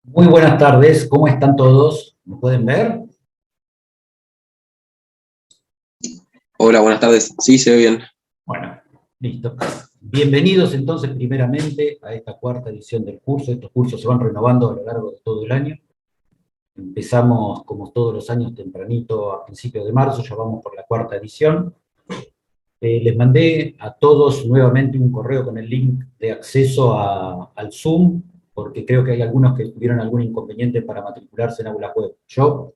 Muy buenas tardes, ¿cómo están todos? ¿Me pueden ver? Hola, buenas tardes. Sí, se ve bien. Bueno, listo. Bienvenidos entonces primeramente a esta cuarta edición del curso. Estos cursos se van renovando a lo largo de todo el año. Empezamos como todos los años tempranito a principios de marzo, ya vamos por la cuarta edición. Les mandé a todos nuevamente un correo con el link de acceso al Zoom, porque creo que hay algunos que tuvieron algún inconveniente para matricularse en Aula Web. Yo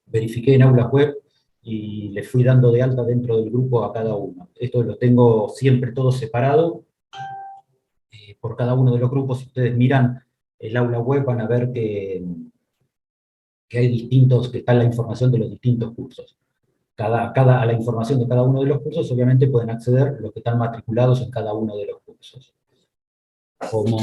verifiqué en Aulas Web y les fui dando de alta dentro del grupo a cada uno. Esto lo tengo siempre todo separado por cada uno de los grupos. Si ustedes miran el aula web van a ver que hay distintos, que está la información de los distintos cursos. A la información de cada uno de los cursos obviamente pueden acceder los que están matriculados en cada uno de los cursos. Como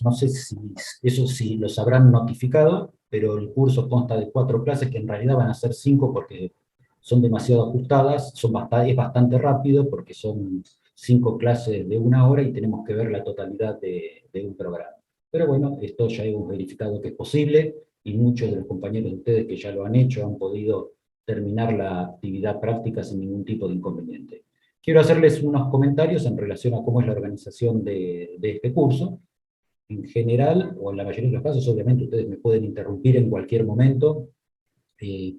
no sé si eso sí los habrán notificado, pero el curso consta de 4 clases que en realidad van a ser 5 porque son demasiado ajustadas, es bastante rápido porque son 5 clases de 1 hora y tenemos que ver la totalidad de un programa. Pero bueno, esto ya hemos verificado que es posible y muchos de los compañeros de ustedes que ya lo han hecho han podido terminar la actividad práctica sin ningún tipo de inconveniente. Quiero hacerles unos comentarios en relación a cómo es la organización de este curso. En general, o en la mayoría de los casos, obviamente ustedes me pueden interrumpir en cualquier momento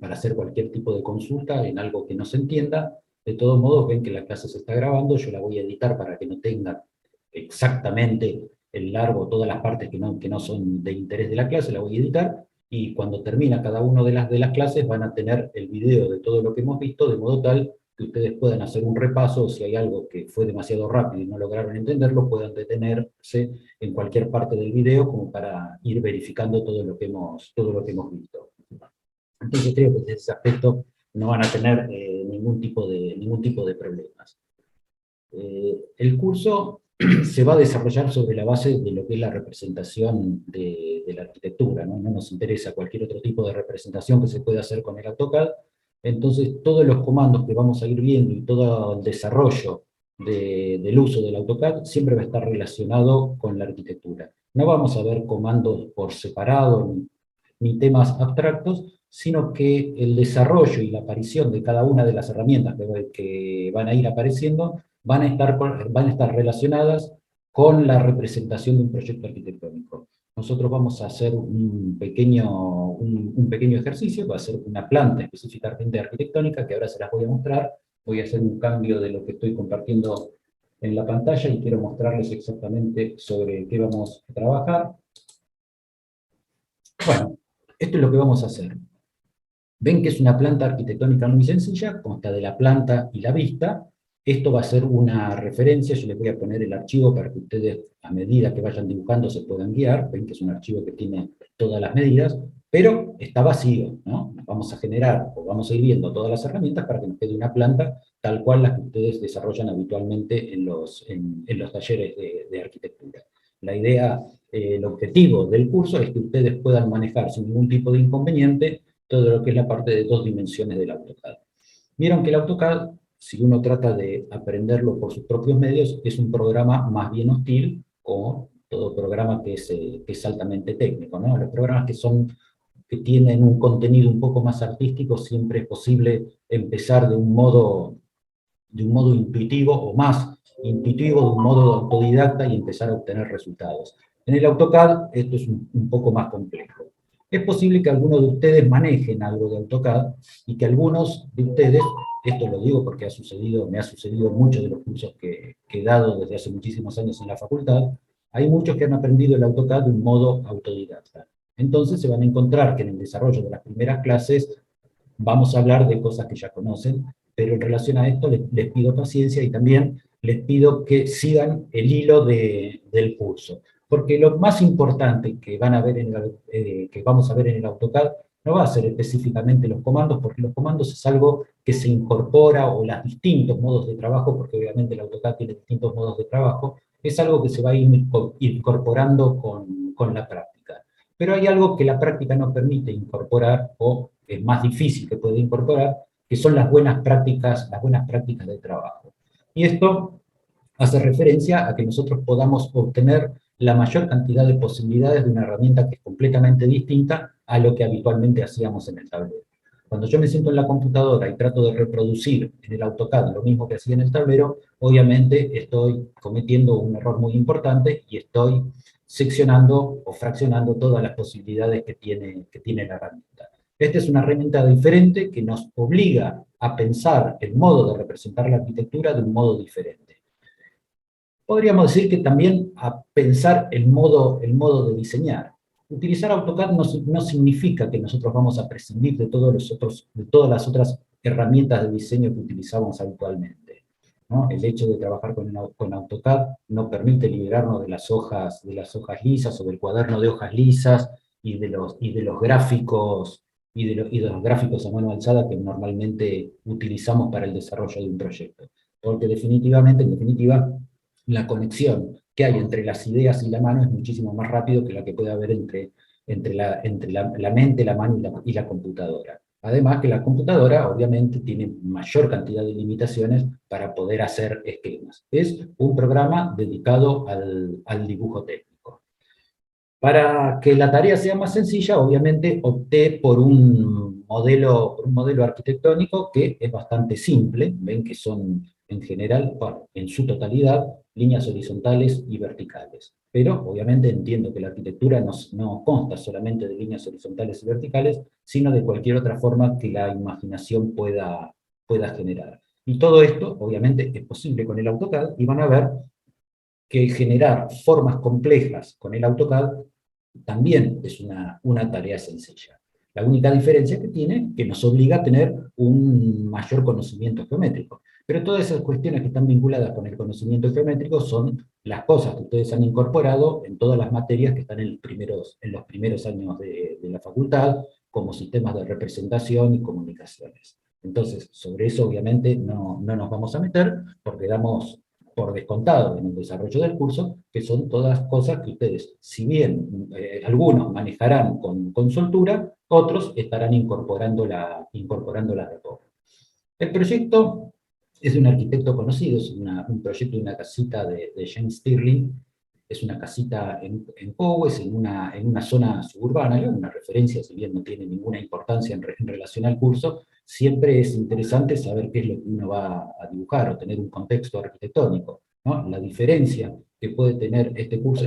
para hacer cualquier tipo de consulta en algo que no se entienda. De todos modos, ven que la clase se está grabando, yo la voy a editar para que no tenga exactamente el largo, todas las partes que no son de interés de la clase, la voy a editar, y cuando termina cada una de las clases van a tener el video de todo lo que hemos visto, de modo tal que ustedes puedan hacer un repaso, si hay algo que fue demasiado rápido y no lograron entenderlo, puedan detenerse en cualquier parte del video como para ir verificando todo lo que hemos visto. Entonces creo que desde ese aspecto no van a tener ningún tipo de problemas. El curso se va a desarrollar sobre la base de lo que es la representación de la arquitectura, ¿no? No nos interesa cualquier otro tipo de representación que se pueda hacer con el AutoCAD. Entonces, todos los comandos que vamos a ir viendo y todo el desarrollo del uso del AutoCAD siempre va a estar relacionado con la arquitectura. No vamos a ver comandos por separado ni temas abstractos, sino que el desarrollo y la aparición de cada una de las herramientas que van a ir apareciendo van a estar relacionadas con la representación de un proyecto arquitectónico. Nosotros vamos a hacer un pequeño ejercicio, va a ser una planta específicamente arquitectónica, que ahora se las voy a mostrar. Voy a hacer un cambio de lo que estoy compartiendo en la pantalla y quiero mostrarles exactamente sobre qué vamos a trabajar. Bueno, esto es lo que vamos a hacer. Ven que es una planta arquitectónica muy sencilla, consta de la planta y la vista. Esto va a ser una referencia, yo les voy a poner el archivo para que ustedes, a medida que vayan dibujando, se puedan guiar. Ven que es un archivo que tiene todas las medidas, pero está vacío, ¿no? Vamos a generar, o vamos a ir viendo todas las herramientas para que nos quede una planta tal cual las que ustedes desarrollan habitualmente en en los talleres de arquitectura. La idea, el objetivo del curso es que ustedes puedan manejar sin ningún tipo de inconveniente todo lo que es la parte de 2 dimensiones del AutoCAD. Vieron que el AutoCAD, si uno trata de aprenderlo por sus propios medios, es un programa más bien hostil, como todo programa que es altamente técnico, ¿no? Los programas que tienen un contenido un poco más artístico, siempre es posible empezar de un modo intuitivo o más intuitivo, de un modo autodidacta y empezar a obtener resultados. En el AutoCAD esto es un poco más complejo. Es posible que algunos de ustedes manejen algo de AutoCAD y que algunos de ustedes, esto lo digo porque me ha sucedido en muchos de los cursos que he dado desde hace muchísimos años en la facultad, hay muchos que han aprendido el AutoCAD de un modo autodidacta. Entonces se van a encontrar que en el desarrollo de las primeras clases vamos a hablar de cosas que ya conocen, pero en relación a esto les pido paciencia y también les pido que sigan el hilo del curso. Porque lo más importante que, que vamos a ver en el AutoCAD no va a ser específicamente los comandos, porque los comandos es algo que se incorpora, o los distintos modos de trabajo, porque obviamente el AutoCAD tiene distintos modos de trabajo, es algo que se va a ir incorporando con la práctica. Pero hay algo que la práctica no permite incorporar, o es más difícil que puede incorporar, que son las buenas prácticas de trabajo. Y esto hace referencia a que nosotros podamos obtener la mayor cantidad de posibilidades de una herramienta que es completamente distinta a lo que habitualmente hacíamos en el tablero. Cuando yo me siento en la computadora y trato de reproducir en el AutoCAD lo mismo que hacía en el tablero, obviamente estoy cometiendo un error muy importante y estoy seccionando o fraccionando todas las posibilidades que tiene la herramienta. Esta es una herramienta diferente que nos obliga a pensar el modo de representar la arquitectura de un modo diferente. Podríamos decir que también a pensar el modo de diseñar. Utilizar AutoCAD no significa que nosotros vamos a prescindir de todas las otras herramientas de diseño que utilizamos habitualmente, ¿no? El hecho de trabajar con AutoCAD no permite liberarnos de las hojas lisas o del cuaderno de hojas lisas y de los gráficos y de los gráficos a mano alzada que normalmente utilizamos para el desarrollo de un proyecto. Porque en definitiva, la conexión que hay entre las ideas y la mano es muchísimo más rápido que la que puede haber entre la mente, la mano y la computadora. Además que la computadora obviamente tiene mayor cantidad de limitaciones para poder hacer esquemas. Es un programa dedicado al dibujo técnico. Para que la tarea sea más sencilla, obviamente opté por un modelo arquitectónico que es bastante simple. Ven que son, en general, bueno, en su totalidad, líneas horizontales y verticales. Pero, obviamente, entiendo que la arquitectura no consta solamente de líneas horizontales y verticales, sino de cualquier otra forma que la imaginación pueda generar. Y todo esto, obviamente, es posible con el AutoCAD, y van a ver que generar formas complejas con el AutoCAD también es una tarea sencilla. La única diferencia que tiene, que nos obliga a tener un mayor conocimiento geométrico. Pero todas esas cuestiones que están vinculadas con el conocimiento geométrico son las cosas que ustedes han incorporado en todas las materias que están en los primeros años de la facultad, como sistemas de representación y comunicaciones. Entonces, sobre eso obviamente no nos vamos a meter, porque damos por descontado en el desarrollo del curso, que son todas cosas que ustedes, si bien algunos manejarán con soltura, otros estarán incorporándola de poco. El proyecto es de un arquitecto conocido, es un proyecto de una casita de James Stirling, es una casita en Powys, en una zona suburbana, una referencia, si bien no tiene ninguna importancia en relación al curso, siempre es interesante saber qué es lo que uno va a dibujar o tener un contexto arquitectónico, ¿no? La diferencia que puede tener este curso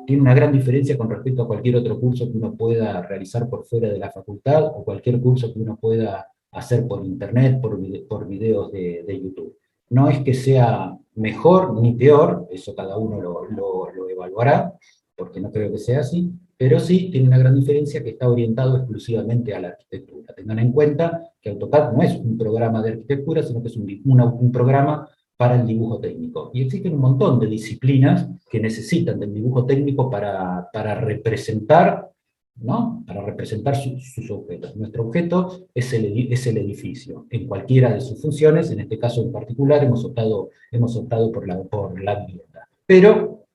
tiene una gran diferencia con respecto a cualquier otro curso que uno pueda realizar por fuera de la facultad o cualquier curso que uno pueda hacer por internet, por videos de YouTube. No es que sea mejor ni peor, eso cada uno lo evaluará, porque no creo que sea así, pero sí tiene una gran diferencia que está orientado exclusivamente a la arquitectura. Tengan en cuenta que AutoCAD no es un programa de arquitectura, sino que es un programa para el dibujo técnico. Y existen un montón de disciplinas que necesitan del dibujo técnico para representar, ¿no? Para representar sus objetos. Nuestro objeto es el edificio, en cualquiera de sus funciones. En este caso en particular hemos optado por la vivienda. Pero,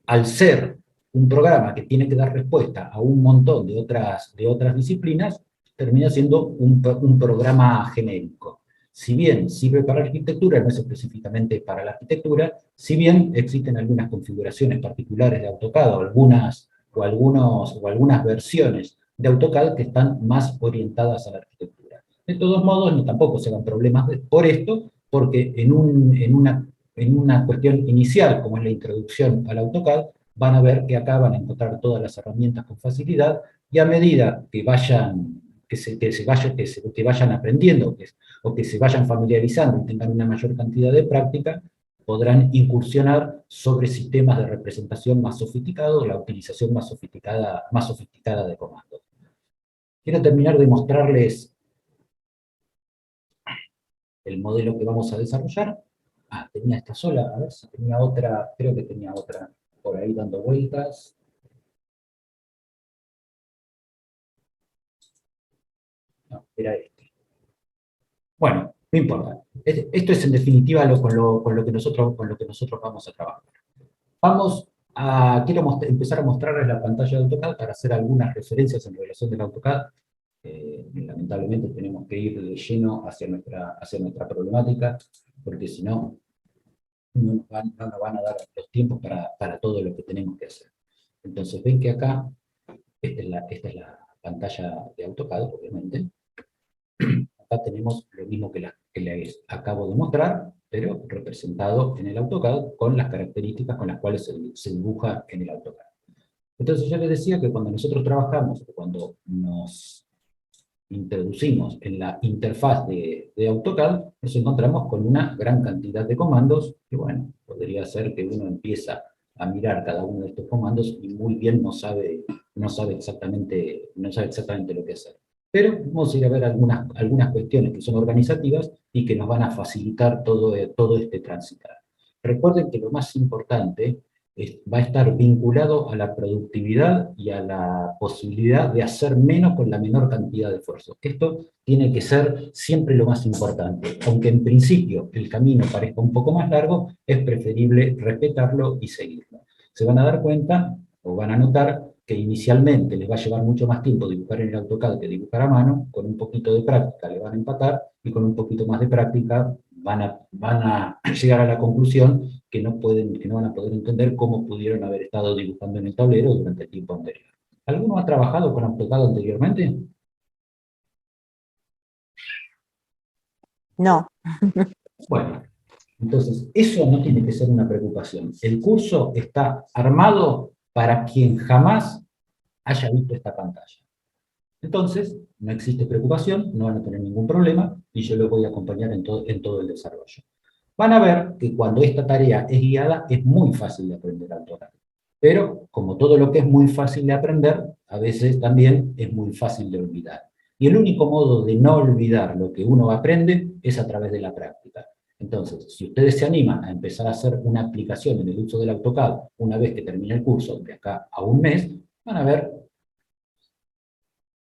al ser un programa que tiene que dar respuesta a un montón de otras disciplinas, termina siendo un programa genérico. Si bien sirve para la arquitectura, no es específicamente para la arquitectura, si bien existen algunas configuraciones particulares de AutoCAD o algunas versiones de AutoCAD que están más orientadas a la arquitectura. De todos modos, ni tampoco se hagan problemas por esto, porque en una cuestión inicial, como es la introducción al AutoCAD, van a ver que acá van a encontrar todas las herramientas con facilidad, y a medida que vayan aprendiendo, o que se vayan familiarizando y tengan una mayor cantidad de práctica, podrán incursionar sobre sistemas de representación más sofisticados, la utilización más sofisticada de comandos. Quiero terminar de mostrarles el modelo que vamos a desarrollar. Tenía esta sola, a ver si tenía otra, creo que tenía otra por ahí dando vueltas. No, era este. Bueno, no importa. Esto es en definitiva con lo que nosotros vamos a trabajar. Quiero empezar a mostrarles la pantalla de AutoCAD para hacer algunas referencias en relación del AutoCAD. Lamentablemente tenemos que ir de lleno hacia nuestra problemática, porque si no, no nos van a dar los tiempos para todo lo que tenemos que hacer. Entonces ven que acá, esta es la pantalla de AutoCAD, obviamente. Acá tenemos lo mismo que les acabo de mostrar, pero representado en el AutoCAD con las características con las cuales se dibuja en el AutoCAD. Entonces yo les decía que cuando nosotros trabajamos, cuando nos introducimos en la interfaz de AutoCAD, nos encontramos con una gran cantidad de comandos, y bueno, podría ser que uno empieza a mirar cada uno de estos comandos y muy bien no sabe exactamente lo que hacer. Pero vamos a ir a ver algunas cuestiones que son organizativas y que nos van a facilitar todo este transitar. Recuerden que lo más importante va a estar vinculado a la productividad y a la posibilidad de hacer menos con la menor cantidad de esfuerzo. Esto tiene que ser siempre lo más importante. Aunque en principio el camino parezca un poco más largo, es preferible respetarlo y seguirlo. Se van a dar cuenta, o van a notar, que inicialmente les va a llevar mucho más tiempo dibujar en el AutoCAD que dibujar a mano. Con un poquito de práctica le van a empatar, y con un poquito más de práctica van a llegar a la conclusión que no van a poder entender cómo pudieron haber estado dibujando en el tablero durante el tiempo anterior. ¿Alguno ha trabajado con AutoCAD anteriormente? No. Bueno, entonces eso no tiene que ser una preocupación. El curso está armado para quien jamás haya visto esta pantalla. Entonces, no existe preocupación, no van a tener ningún problema, y yo los voy a acompañar en todo el desarrollo. Van a ver que cuando esta tarea es guiada, es muy fácil de aprender AutoCAD. Pero, como todo lo que es muy fácil de aprender, a veces también es muy fácil de olvidar. Y el único modo de no olvidar lo que uno aprende es a través de la práctica. Entonces, si ustedes se animan a empezar a hacer una aplicación en el uso del AutoCAD una vez que termine el curso, de acá a un mes, van a ver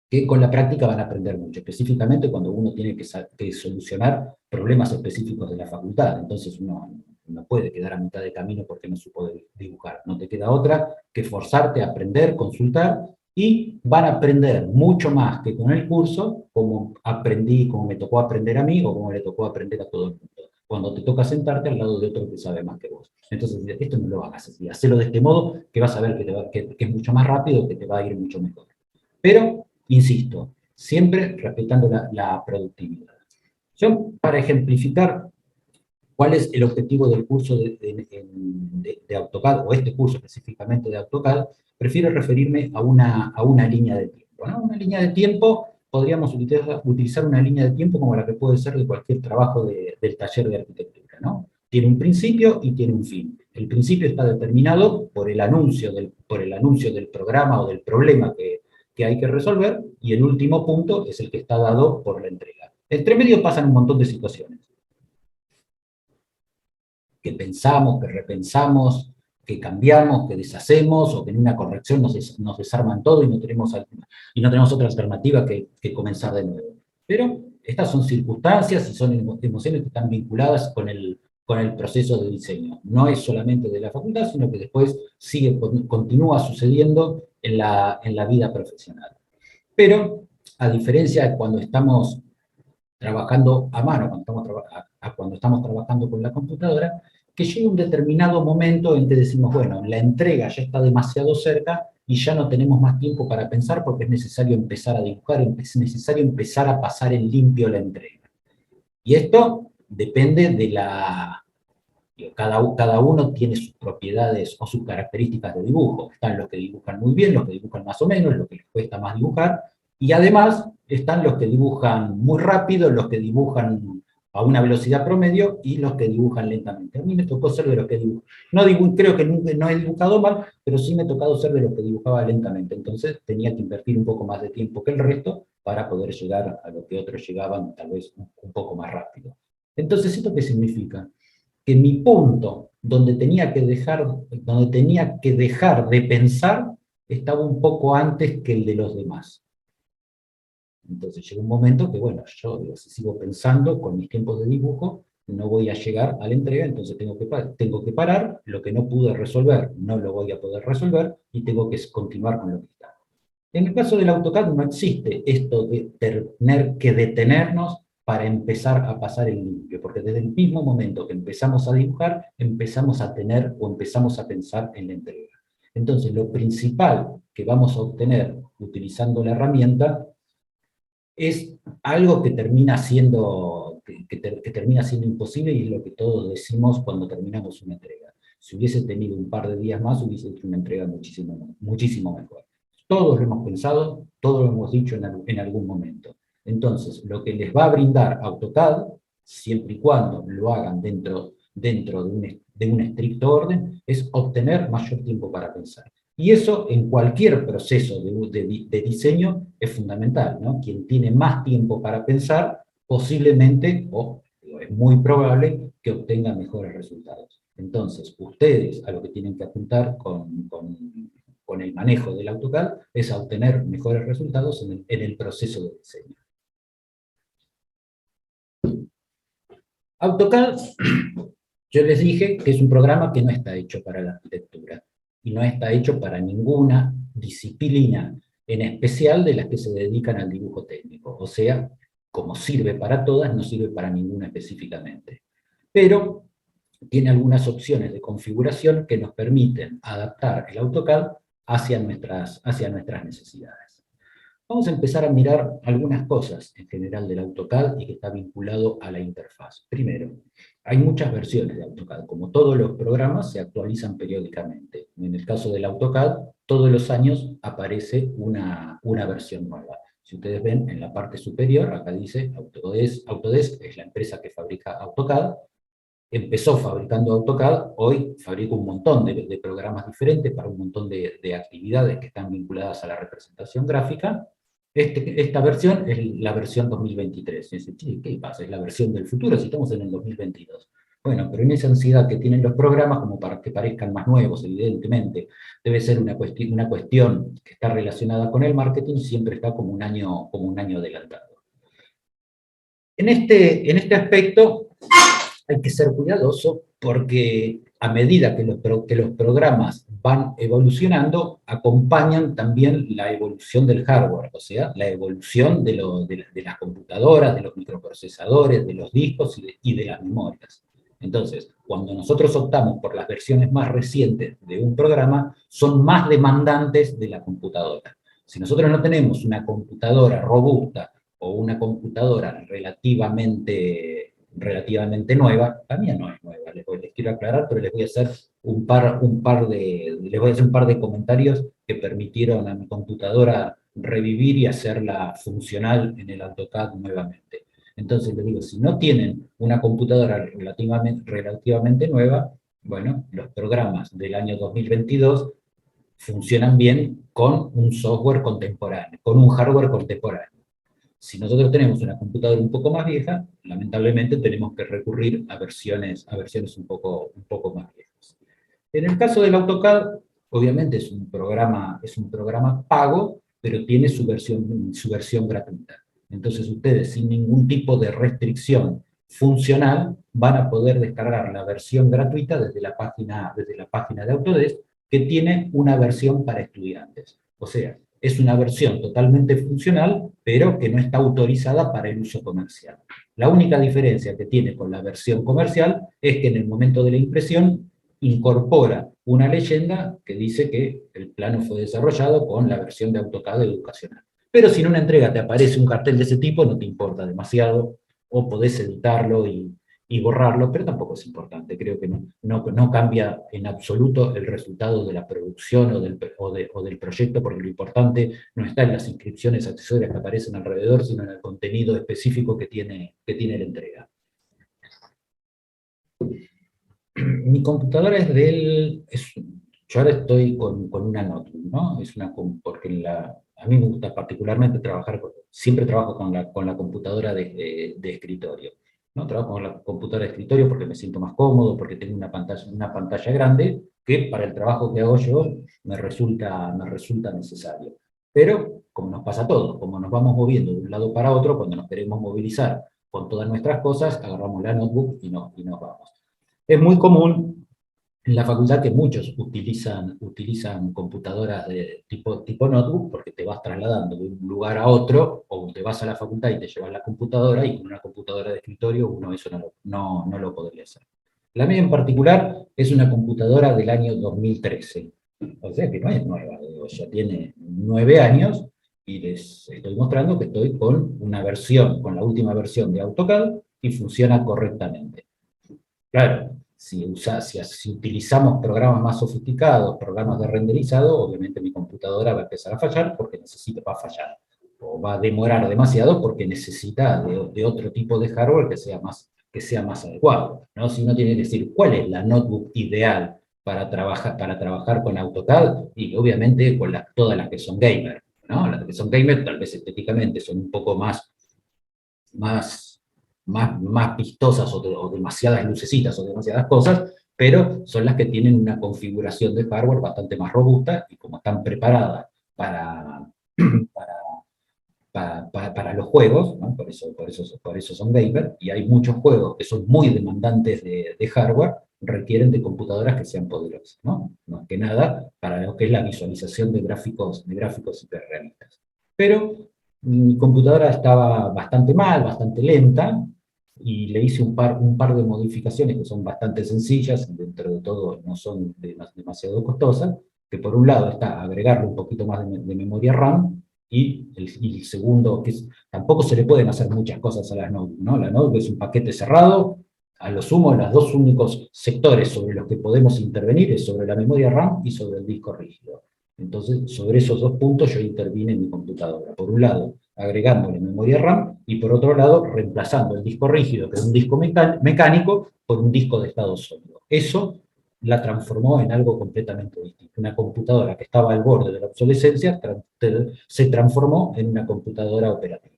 que con la práctica van a aprender mucho, específicamente cuando uno tiene que solucionar problemas específicos de la facultad. Entonces uno no puede quedar a mitad de camino porque no supo dibujar. No te queda otra que forzarte a aprender, consultar, y van a aprender mucho más que con el curso, como me tocó aprender a mí, o como le tocó aprender a todo el mundo, cuando te toca sentarte al lado de otro que sabe más que vos. Entonces, esto no lo hagas así, hacelo de este modo, que vas a ver que es mucho más rápido, que te va a ir mucho mejor. Pero, insisto, siempre respetando la productividad. Yo, para ejemplificar cuál es el objetivo del curso de AutoCAD, o este curso específicamente de AutoCAD, prefiero referirme a una línea de tiempo, ¿no? Una línea de tiempo, podríamos utilizar una línea de tiempo como la que puede ser de cualquier trabajo del taller de arquitectura, ¿no? Tiene un principio y tiene un fin. El principio está determinado por el anuncio del programa o del problema que hay que resolver, y el último punto es el que está dado por la entrega. Entre medio pasan un montón de situaciones que pensamos, que repensamos, que cambiamos, que deshacemos, o que en una corrección nos desarman todo y no tenemos otra alternativa que comenzar de nuevo. Pero estas son circunstancias y son emociones que están vinculadas con el proceso de diseño. No es solamente de la facultad, sino que después continúa sucediendo en la vida profesional. Pero, a diferencia de cuando estamos trabajando a mano, cuando estamos trabajando con la computadora, que llega un determinado momento en que decimos, bueno, la entrega ya está demasiado cerca y ya no tenemos más tiempo para pensar porque es necesario empezar a dibujar, es necesario empezar a pasar en limpio la entrega. Y esto depende de cada uno tiene sus propiedades o sus características de dibujo. Están los que dibujan muy bien, los que dibujan más o menos, los que les cuesta más dibujar, y además están los que dibujan muy rápido, los que dibujan a una velocidad promedio, y los que dibujan lentamente. A mí me tocó ser de los que dibujan. Creo que nunca, no he dibujado mal, pero sí me ha tocado ser de los que dibujaba lentamente. Entonces tenía que invertir un poco más de tiempo que el resto para poder llegar a lo que otros llegaban tal vez un poco más rápido. Entonces, ¿esto qué significa? Que mi punto donde tenía que dejar de pensar estaba un poco antes que el de los demás. Entonces llegó un momento que, bueno, yo digo, si sigo pensando con mis tiempos de dibujo, no voy a llegar a la entrega, entonces tengo que parar, lo que no pude resolver, no lo voy a poder resolver, y tengo que continuar con lo que está. En el caso del AutoCAD no existe esto de tener que detenernos para empezar a pasar el limpio, porque desde el mismo momento que empezamos a dibujar, empezamos a tener o empezamos a pensar en la entrega. Entonces, lo principal que vamos a obtener utilizando la herramienta es algo que termina siendo, que termina siendo imposible, y es lo que todos decimos cuando terminamos una entrega. Si hubiese tenido un par de días más, hubiese hecho una entrega muchísimo, muchísimo mejor. Todos lo hemos pensado, todos lo hemos dicho en algún momento. Entonces, lo que les va a brindar AutoCAD, siempre y cuando lo hagan dentro de un estricto orden, es obtener mayor tiempo para pensar. Y eso en cualquier proceso de diseño es fundamental, ¿no? Quien tiene más tiempo para pensar, posiblemente, o es muy probable, que obtenga mejores resultados. Entonces, ustedes a lo que tienen que apuntar con el manejo del AutoCAD es a obtener mejores resultados en el proceso de diseño. AutoCAD, yo les dije que es un programa que no está hecho para la arquitectura, y no está hecho para ninguna disciplina en especial de las que se dedican al dibujo técnico. O sea, como sirve para todas, no sirve para ninguna específicamente. Pero tiene algunas opciones de configuración que nos permiten adaptar el AutoCAD hacia nuestras necesidades. Vamos a empezar a mirar algunas cosas en general del AutoCAD y que está vinculado a la interfaz. Primero, hay muchas versiones de AutoCAD. Como todos los programas, se actualizan periódicamente. En el caso del AutoCAD, todos los años aparece una versión nueva. Si ustedes ven en la parte superior, acá dice Autodesk es la empresa que fabrica AutoCAD. Empezó fabricando AutoCAD, hoy fabrica un montón de programas diferentes para un montón de actividades que están vinculadas a la representación gráfica. Esta versión es la versión 2023. ¿Qué pasa? Es la versión del futuro si estamos en el 2022. Bueno, pero en esa ansiedad que tienen los programas, como para que parezcan más nuevos, evidentemente, debe ser una cuestión que está relacionada con el marketing, siempre está como un año adelantado. En este aspecto hay que ser cuidadoso, porque a medida que los programas van evolucionando, acompañan también la evolución del hardware, o sea, la evolución de las computadoras, de los microprocesadores, de los discos y de las memorias. Entonces, cuando nosotros optamos por las versiones más recientes de un programa, son más demandantes de la computadora. Si nosotros no tenemos una computadora robusta o una computadora relativamente nueva, también no es nueva, les quiero aclarar, pero les voy a hacer un par de comentarios que permitieron a mi computadora revivir y hacerla funcional en el AutoCAD nuevamente. Entonces les digo, si no tienen una computadora relativamente nueva, bueno, los programas del año 2022 funcionan bien con un software contemporáneo, con un hardware contemporáneo. Si nosotros tenemos una computadora un poco más vieja, lamentablemente tenemos que recurrir a versiones un poco más viejas. En el caso del AutoCAD, obviamente es un programa pago, pero tiene su versión gratuita. Entonces ustedes, sin ningún tipo de restricción funcional, van a poder descargar la versión gratuita desde la página de Autodesk, que tiene una versión para estudiantes. O sea, es una versión totalmente funcional, pero que no está autorizada para el uso comercial. La única diferencia que tiene con la versión comercial es que en el momento de la impresión incorpora una leyenda que dice que el plano fue desarrollado con la versión de AutoCAD educacional. Pero si en una entrega te aparece un cartel de ese tipo, no te importa demasiado, o podés editarlo y borrarlo, pero tampoco es importante. Creo que no cambia en absoluto el resultado de la producción o del proyecto, porque lo importante no está en las inscripciones accesorias que aparecen alrededor, sino en el contenido específico que tiene la entrega. Mi computadora es yo ahora estoy con una notebook, ¿no? Porque a mí me gusta particularmente siempre trabajo con la computadora de escritorio. ¿No? Trabajo con la computadora de escritorio porque me siento más cómodo, porque tengo una pantalla grande, que para el trabajo que hago yo me resulta necesario. Pero, como nos pasa a todos, como nos vamos moviendo de un lado para otro, cuando nos queremos movilizar con todas nuestras cosas, agarramos la notebook y nos vamos. Es muy común en la facultad que muchos utilizan computadoras de tipo notebook, porque te vas trasladando de un lugar a otro, o te vas a la facultad y te llevas la computadora, y con una computadora de escritorio uno eso no lo podría hacer. La mía en particular es una computadora del año 2013, o sea que no es nueva, digo, ya tiene 9 años, y les estoy mostrando que estoy con con la última versión de AutoCAD, y funciona correctamente. Claro, si utilizamos programas más sofisticados, programas de renderizado, obviamente mi computadora va a empezar a fallar porque va a fallar. O va a demorar demasiado porque necesita de otro tipo de hardware que sea más adecuado, ¿no? Si uno tiene que decir cuál es la notebook ideal para trabajar con AutoCAD, y obviamente con todas las que son gamer, ¿no? Las que son gamer tal vez estéticamente son un poco más, más vistosas, o demasiadas lucecitas o demasiadas cosas, pero son las que tienen una configuración de hardware bastante más robusta, y como están preparadas para, para los juegos, ¿no? Por eso son gamer, y hay muchos juegos que son muy demandantes de hardware, requieren de computadoras que sean poderosas, ¿no? Más que nada para lo que es la visualización de gráficos hiperrealistas. Pero mi computadora estaba bastante mal, bastante lenta, y le hice un par de modificaciones que son bastante sencillas, dentro de todo no son demasiado costosas, que por un lado está agregarle un poquito más de memoria RAM, y el segundo, tampoco se le pueden hacer muchas cosas a las notebooks, ¿no? La notebook es un paquete cerrado, a lo sumo los dos únicos sectores sobre los que podemos intervenir es sobre la memoria RAM y sobre el disco rígido. Entonces, sobre esos dos puntos yo intervine en mi computadora. Por un lado, agregándole memoria RAM, y por otro lado, reemplazando el disco rígido, que es un disco mecánico, por un disco de estado sólido. Eso la transformó en algo completamente distinto. Una computadora que estaba al borde de la obsolescencia se transformó en una computadora operativa.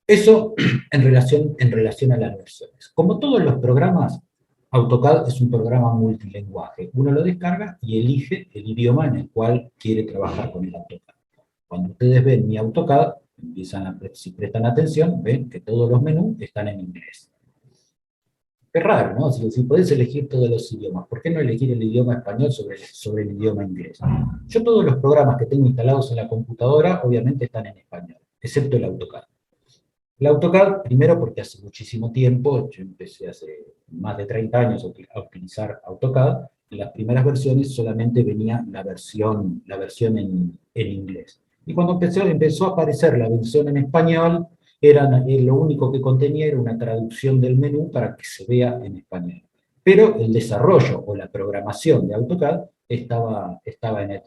Eso en relación a las versiones. Como todos los programas, AutoCAD es un programa multilingüe. Uno lo descarga y elige el idioma en el cual quiere trabajar con el AutoCAD. Cuando ustedes ven mi AutoCAD, si prestan atención, ven que todos los menús están en inglés. Es raro, ¿no? Si podés elegir todos los idiomas, ¿por qué no elegir el idioma español sobre el idioma inglés? Yo todos los programas que tengo instalados en la computadora, obviamente están en español, excepto el AutoCAD. El AutoCAD, primero porque hace muchísimo tiempo, yo empecé hace más de 30 años a utilizar AutoCAD, en las primeras versiones solamente venía la versión en inglés. Y cuando empezó a aparecer la versión en español, lo único que contenía era una traducción del menú para que se vea en español. Pero el desarrollo o la programación de AutoCAD estaba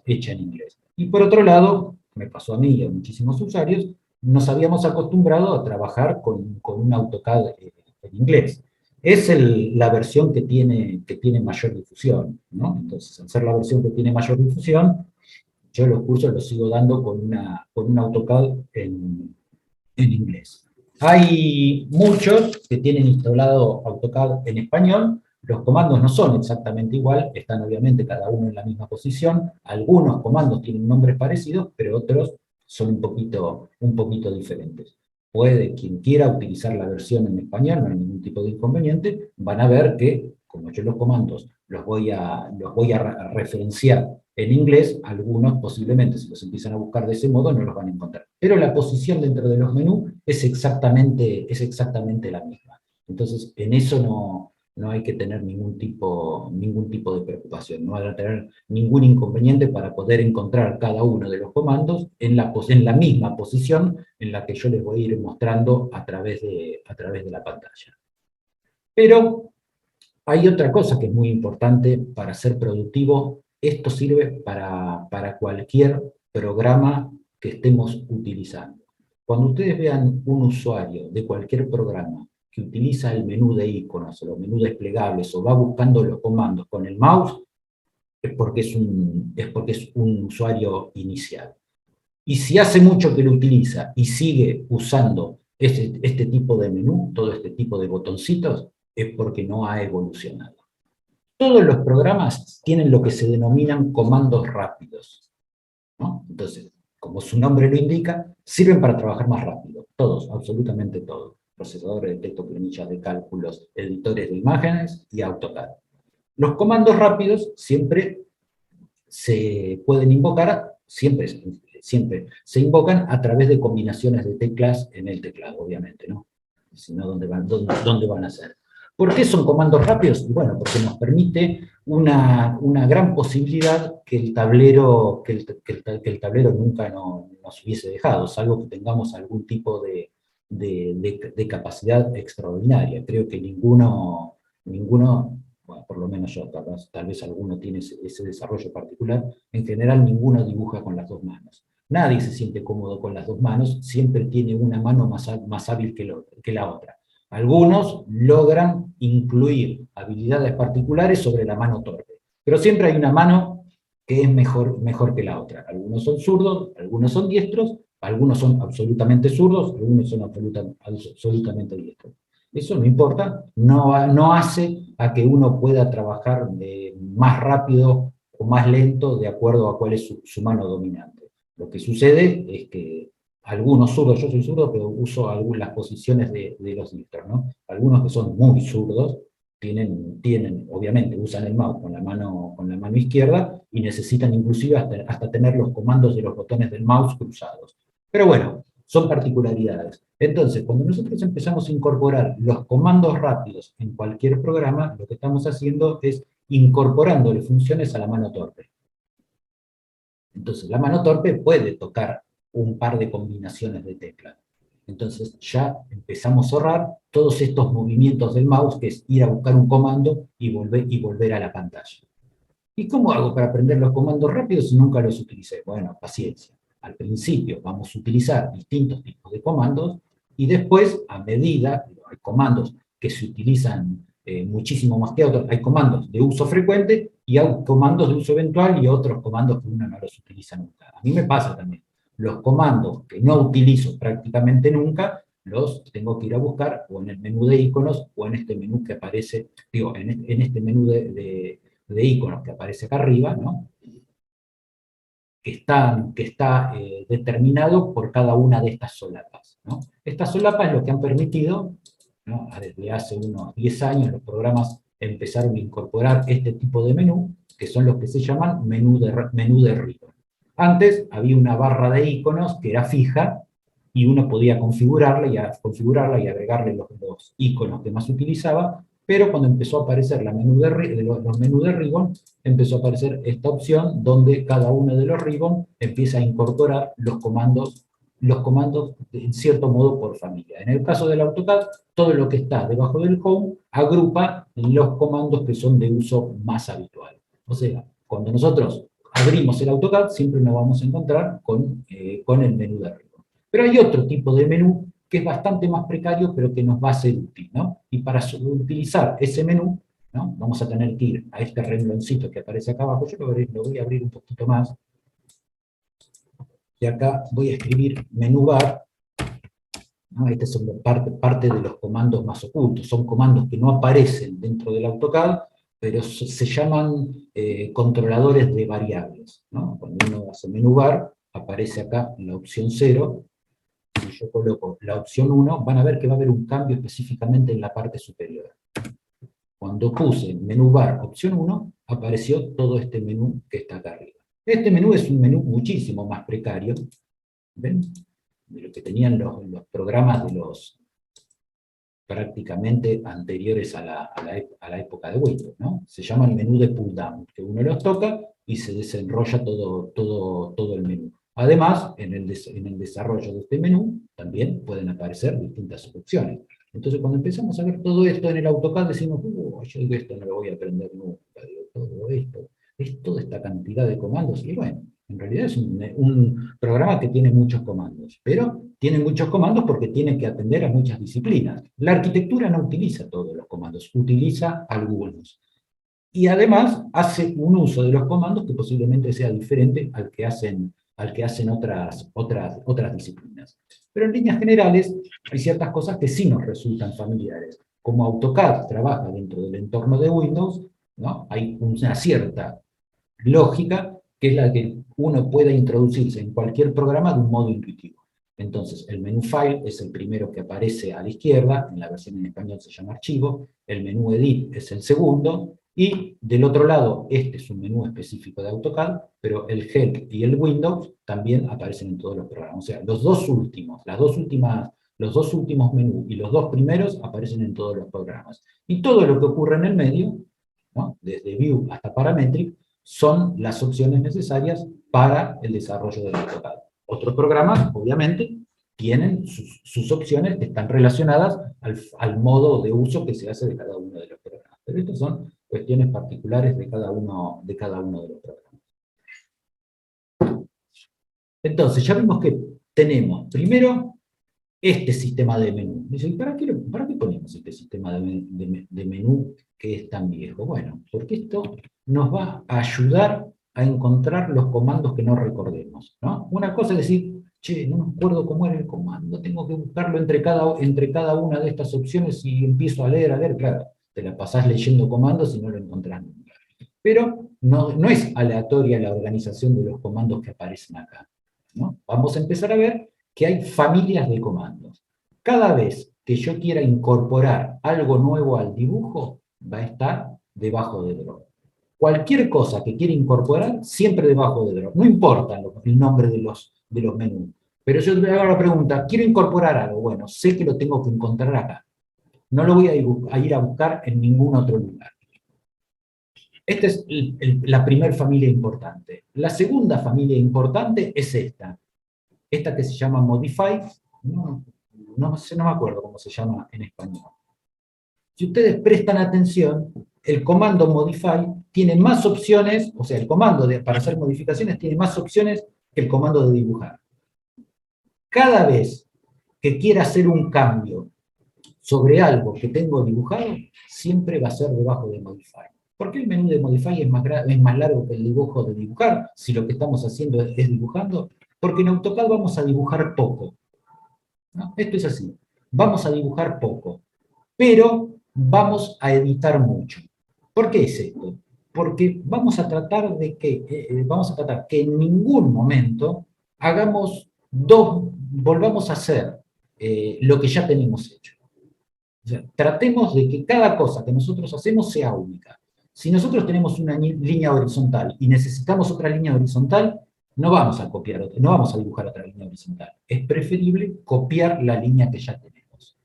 hecha en inglés. Y por otro lado, me pasó a mí y a muchísimos usuarios, nos habíamos acostumbrado a trabajar con un AutoCAD en inglés. Es la versión que tiene mayor difusión, ¿no? Entonces, al ser la versión que tiene mayor difusión, yo los cursos los sigo dando con un AutoCAD en inglés. Hay muchos que tienen instalado AutoCAD en español. Los comandos no son exactamente igual, están obviamente cada uno en la misma posición. Algunos comandos tienen nombres parecidos, pero otros son un poquito diferentes. Quien quiera utilizar la versión en español, no hay ningún tipo de inconveniente, van a ver que, como yo los comandos los voy a referenciar en inglés, algunos posiblemente, si los empiezan a buscar de ese modo, no los van a encontrar. Pero la posición dentro de los menús es exactamente la misma. Entonces, en eso no hay que tener ningún tipo de preocupación. No van a tener ningún inconveniente para poder encontrar cada uno de los comandos en la misma posición en la que yo les voy a ir mostrando a través de la pantalla. Pero hay otra cosa que es muy importante para ser productivo. Esto sirve para cualquier programa que estemos utilizando. Cuando ustedes vean un usuario de cualquier programa que utiliza el menú de iconos o los menús desplegables o va buscando los comandos con el mouse, es porque es un usuario inicial. Y si hace mucho que lo utiliza y sigue usando este tipo de menú, todo este tipo de botoncitos, es porque no ha evolucionado. Todos los programas tienen lo que se denominan comandos rápidos, ¿no? Entonces, como su nombre lo indica, sirven para trabajar más rápido. Todos, absolutamente todos. procesadores de texto, planillas de cálculos, editores de imágenes y AutoCAD. Los comandos rápidos siempre se pueden invocar, siempre se invocan a través de combinaciones de teclas en el teclado, obviamente, ¿no? Si no, ¿dónde van a ser? ¿Por qué son comandos rápidos? Y bueno, porque nos permite una gran posibilidad que el tablero, que el tablero nunca nos hubiese dejado, salvo que tengamos algún tipo de capacidad extraordinaria. Creo que ninguno, bueno, por lo menos yo, tal vez alguno tiene ese desarrollo particular, en general ninguno dibuja con las dos manos. Nadie se siente cómodo con las dos manos, siempre tiene una mano más hábil que la otra. Algunos logran incluir habilidades particulares sobre la mano torpe, pero siempre hay una mano que es mejor que la otra. Algunos son zurdos, algunos son diestros, algunos son absolutamente zurdos, algunos son absolutamente diestros. Eso no importa, no hace a que uno pueda trabajar más rápido o más lento de acuerdo a cuál es su mano dominante. Lo que sucede es que algunos zurdos, yo soy zurdo, pero uso algunas posiciones de los diestros, ¿no? Algunos que son muy zurdos, obviamente, usan el mouse con la mano izquierda y necesitan inclusive hasta tener los comandos de los botones del mouse cruzados. Pero bueno, son particularidades. Entonces, cuando nosotros empezamos a incorporar los comandos rápidos en cualquier programa, lo que estamos haciendo es incorporándole funciones a la mano torpe. Entonces, la mano torpe puede tocar un par de combinaciones de teclas. Entonces, ya empezamos a ahorrar todos estos movimientos del mouse, que es ir a buscar un comando y volver a la pantalla. ¿Y cómo hago para aprender los comandos rápidos si nunca los utilicé? Bueno, paciencia. Al principio vamos a utilizar distintos tipos de comandos y después, a medida, hay comandos que se utilizan muchísimo más que otros, hay comandos de uso frecuente y hay comandos de uso eventual y otros comandos que uno no los utiliza nunca. A mí me pasa también. Los comandos que no utilizo prácticamente nunca, los tengo que ir a buscar o en el menú de iconos o en este menú que aparece, en este menú de iconos que aparece acá arriba, ¿no? que está determinado por cada una de estas solapas, ¿no? Estas solapas es lo que han permitido, ¿no? Desde hace unos 10 años los programas empezaron a incorporar este tipo de menú, que son los que se llaman menú de ribbon. Antes había una barra de iconos que era fija, y uno podía configurarla y agregarle los iconos que más utilizaba, pero cuando empezó a aparecer los menús de ribbon, empezó a aparecer esta opción donde cada uno de los ribbon empieza a incorporar los comandos en cierto modo por familia. En el caso del AutoCAD, todo lo que está debajo del home agrupa los comandos que son de uso más habitual. O sea, cuando nosotros abrimos el AutoCAD, siempre nos vamos a encontrar con el menú de ribbon. Pero hay otro tipo de menú que es bastante más precario, pero que nos va a ser útil, ¿no? Y para utilizar ese menú, ¿no? Vamos a tener que ir a este rengloncito que aparece acá abajo. Yo lo voy a abrir un poquito más. Y acá voy a escribir menú bar, ¿no? Esta es parte de los comandos más ocultos. Son comandos que no aparecen dentro del AutoCAD, pero se llaman controladores de variables, ¿no? Cuando uno hace menú bar, aparece acá la opción 0, si yo coloco la opción 1, van a ver que va a haber un cambio específicamente en la parte superior. Cuando puse menú bar opción 1, apareció todo este menú que está acá arriba. Este menú es un menú muchísimo más precario, ¿ven? De lo que tenían los programas de los prácticamente anteriores a la época de Windows, ¿no? Se llama el menú de pull down, que uno los toca y se desenrolla todo el menú. Además, en el desarrollo de este menú también pueden aparecer distintas opciones. Entonces, cuando empezamos a ver todo esto en el AutoCAD, decimos, yo digo, esto no lo voy a aprender nunca, digo, todo esto, es toda esta cantidad de comandos, y bueno, en realidad es un programa que tiene muchos comandos, pero tiene muchos comandos porque tiene que atender a muchas disciplinas. La arquitectura no utiliza todos los comandos, utiliza algunos. Y además hace un uso de los comandos que posiblemente sea diferente al que hacen otras disciplinas. Pero en líneas generales hay ciertas cosas que sí nos resultan familiares. Como AutoCAD trabaja dentro del entorno de Windows, ¿no? Hay una cierta lógica que es la que uno puede introducirse en cualquier programa de un modo intuitivo. Entonces, el menú File es el primero que aparece a la izquierda, en la versión en español se llama Archivo, el menú Edit es el segundo, y del otro lado, este es un menú específico de AutoCAD, pero el Help y el Windows también aparecen en todos los programas. O sea, los dos últimos menús y los dos primeros aparecen en todos los programas. Y todo lo que ocurre en el medio, ¿no?, desde View hasta Parametric, son las opciones necesarias para el desarrollo del AutoCAD. Otros programas, obviamente, tienen sus opciones que están relacionadas al modo de uso que se hace de cada uno de los programas. Pero estas son cuestiones particulares de cada uno de los programas. Entonces, ya vimos que tenemos, primero, este sistema de menú. Dicen, ¿para qué ponemos este sistema de menú que es tan viejo? Bueno, porque esto nos va a ayudar a encontrar los comandos que no recordemos, ¿no? Una cosa es decir, che, no me acuerdo cómo era el comando, tengo que buscarlo entre cada una de estas opciones y empiezo a leer, claro, te la pasás leyendo comandos y no lo encontrás nunca. Pero no es aleatoria la organización de los comandos que aparecen acá, ¿no? Vamos a empezar a ver que hay familias de comandos. Cada vez que yo quiera incorporar algo nuevo al dibujo, va a estar debajo de drop. Cualquier cosa que quiera incorporar, siempre debajo de drop. No importa el nombre de los menús. Pero yo te hago la pregunta, quiero incorporar algo. Bueno, sé que lo tengo que encontrar acá. No lo voy a ir a buscar en ningún otro lugar. Esta es la primera familia importante. La segunda familia importante es esta que se llama Modify, no me acuerdo cómo se llama en español. Si ustedes prestan atención, el comando Modify tiene más opciones, o sea, el comando para hacer modificaciones tiene más opciones que el comando de dibujar. Cada vez que quiera hacer un cambio sobre algo que tengo dibujado, siempre va a ser debajo de Modify. ¿Por qué el menú de Modify es más largo que el dibujo de dibujar, si lo que estamos haciendo es dibujando? Porque en AutoCAD vamos a dibujar poco, ¿no? Esto es así, vamos a dibujar poco, pero vamos a editar mucho. ¿Por qué es esto? Porque vamos a tratar que en ningún momento volvamos a hacer lo que ya tenemos hecho. O sea, tratemos de que cada cosa que nosotros hacemos sea única. Si nosotros tenemos una línea horizontal y necesitamos otra línea horizontal, no vamos a dibujar otra línea horizontal. Es preferible copiar la línea que ya tenemos.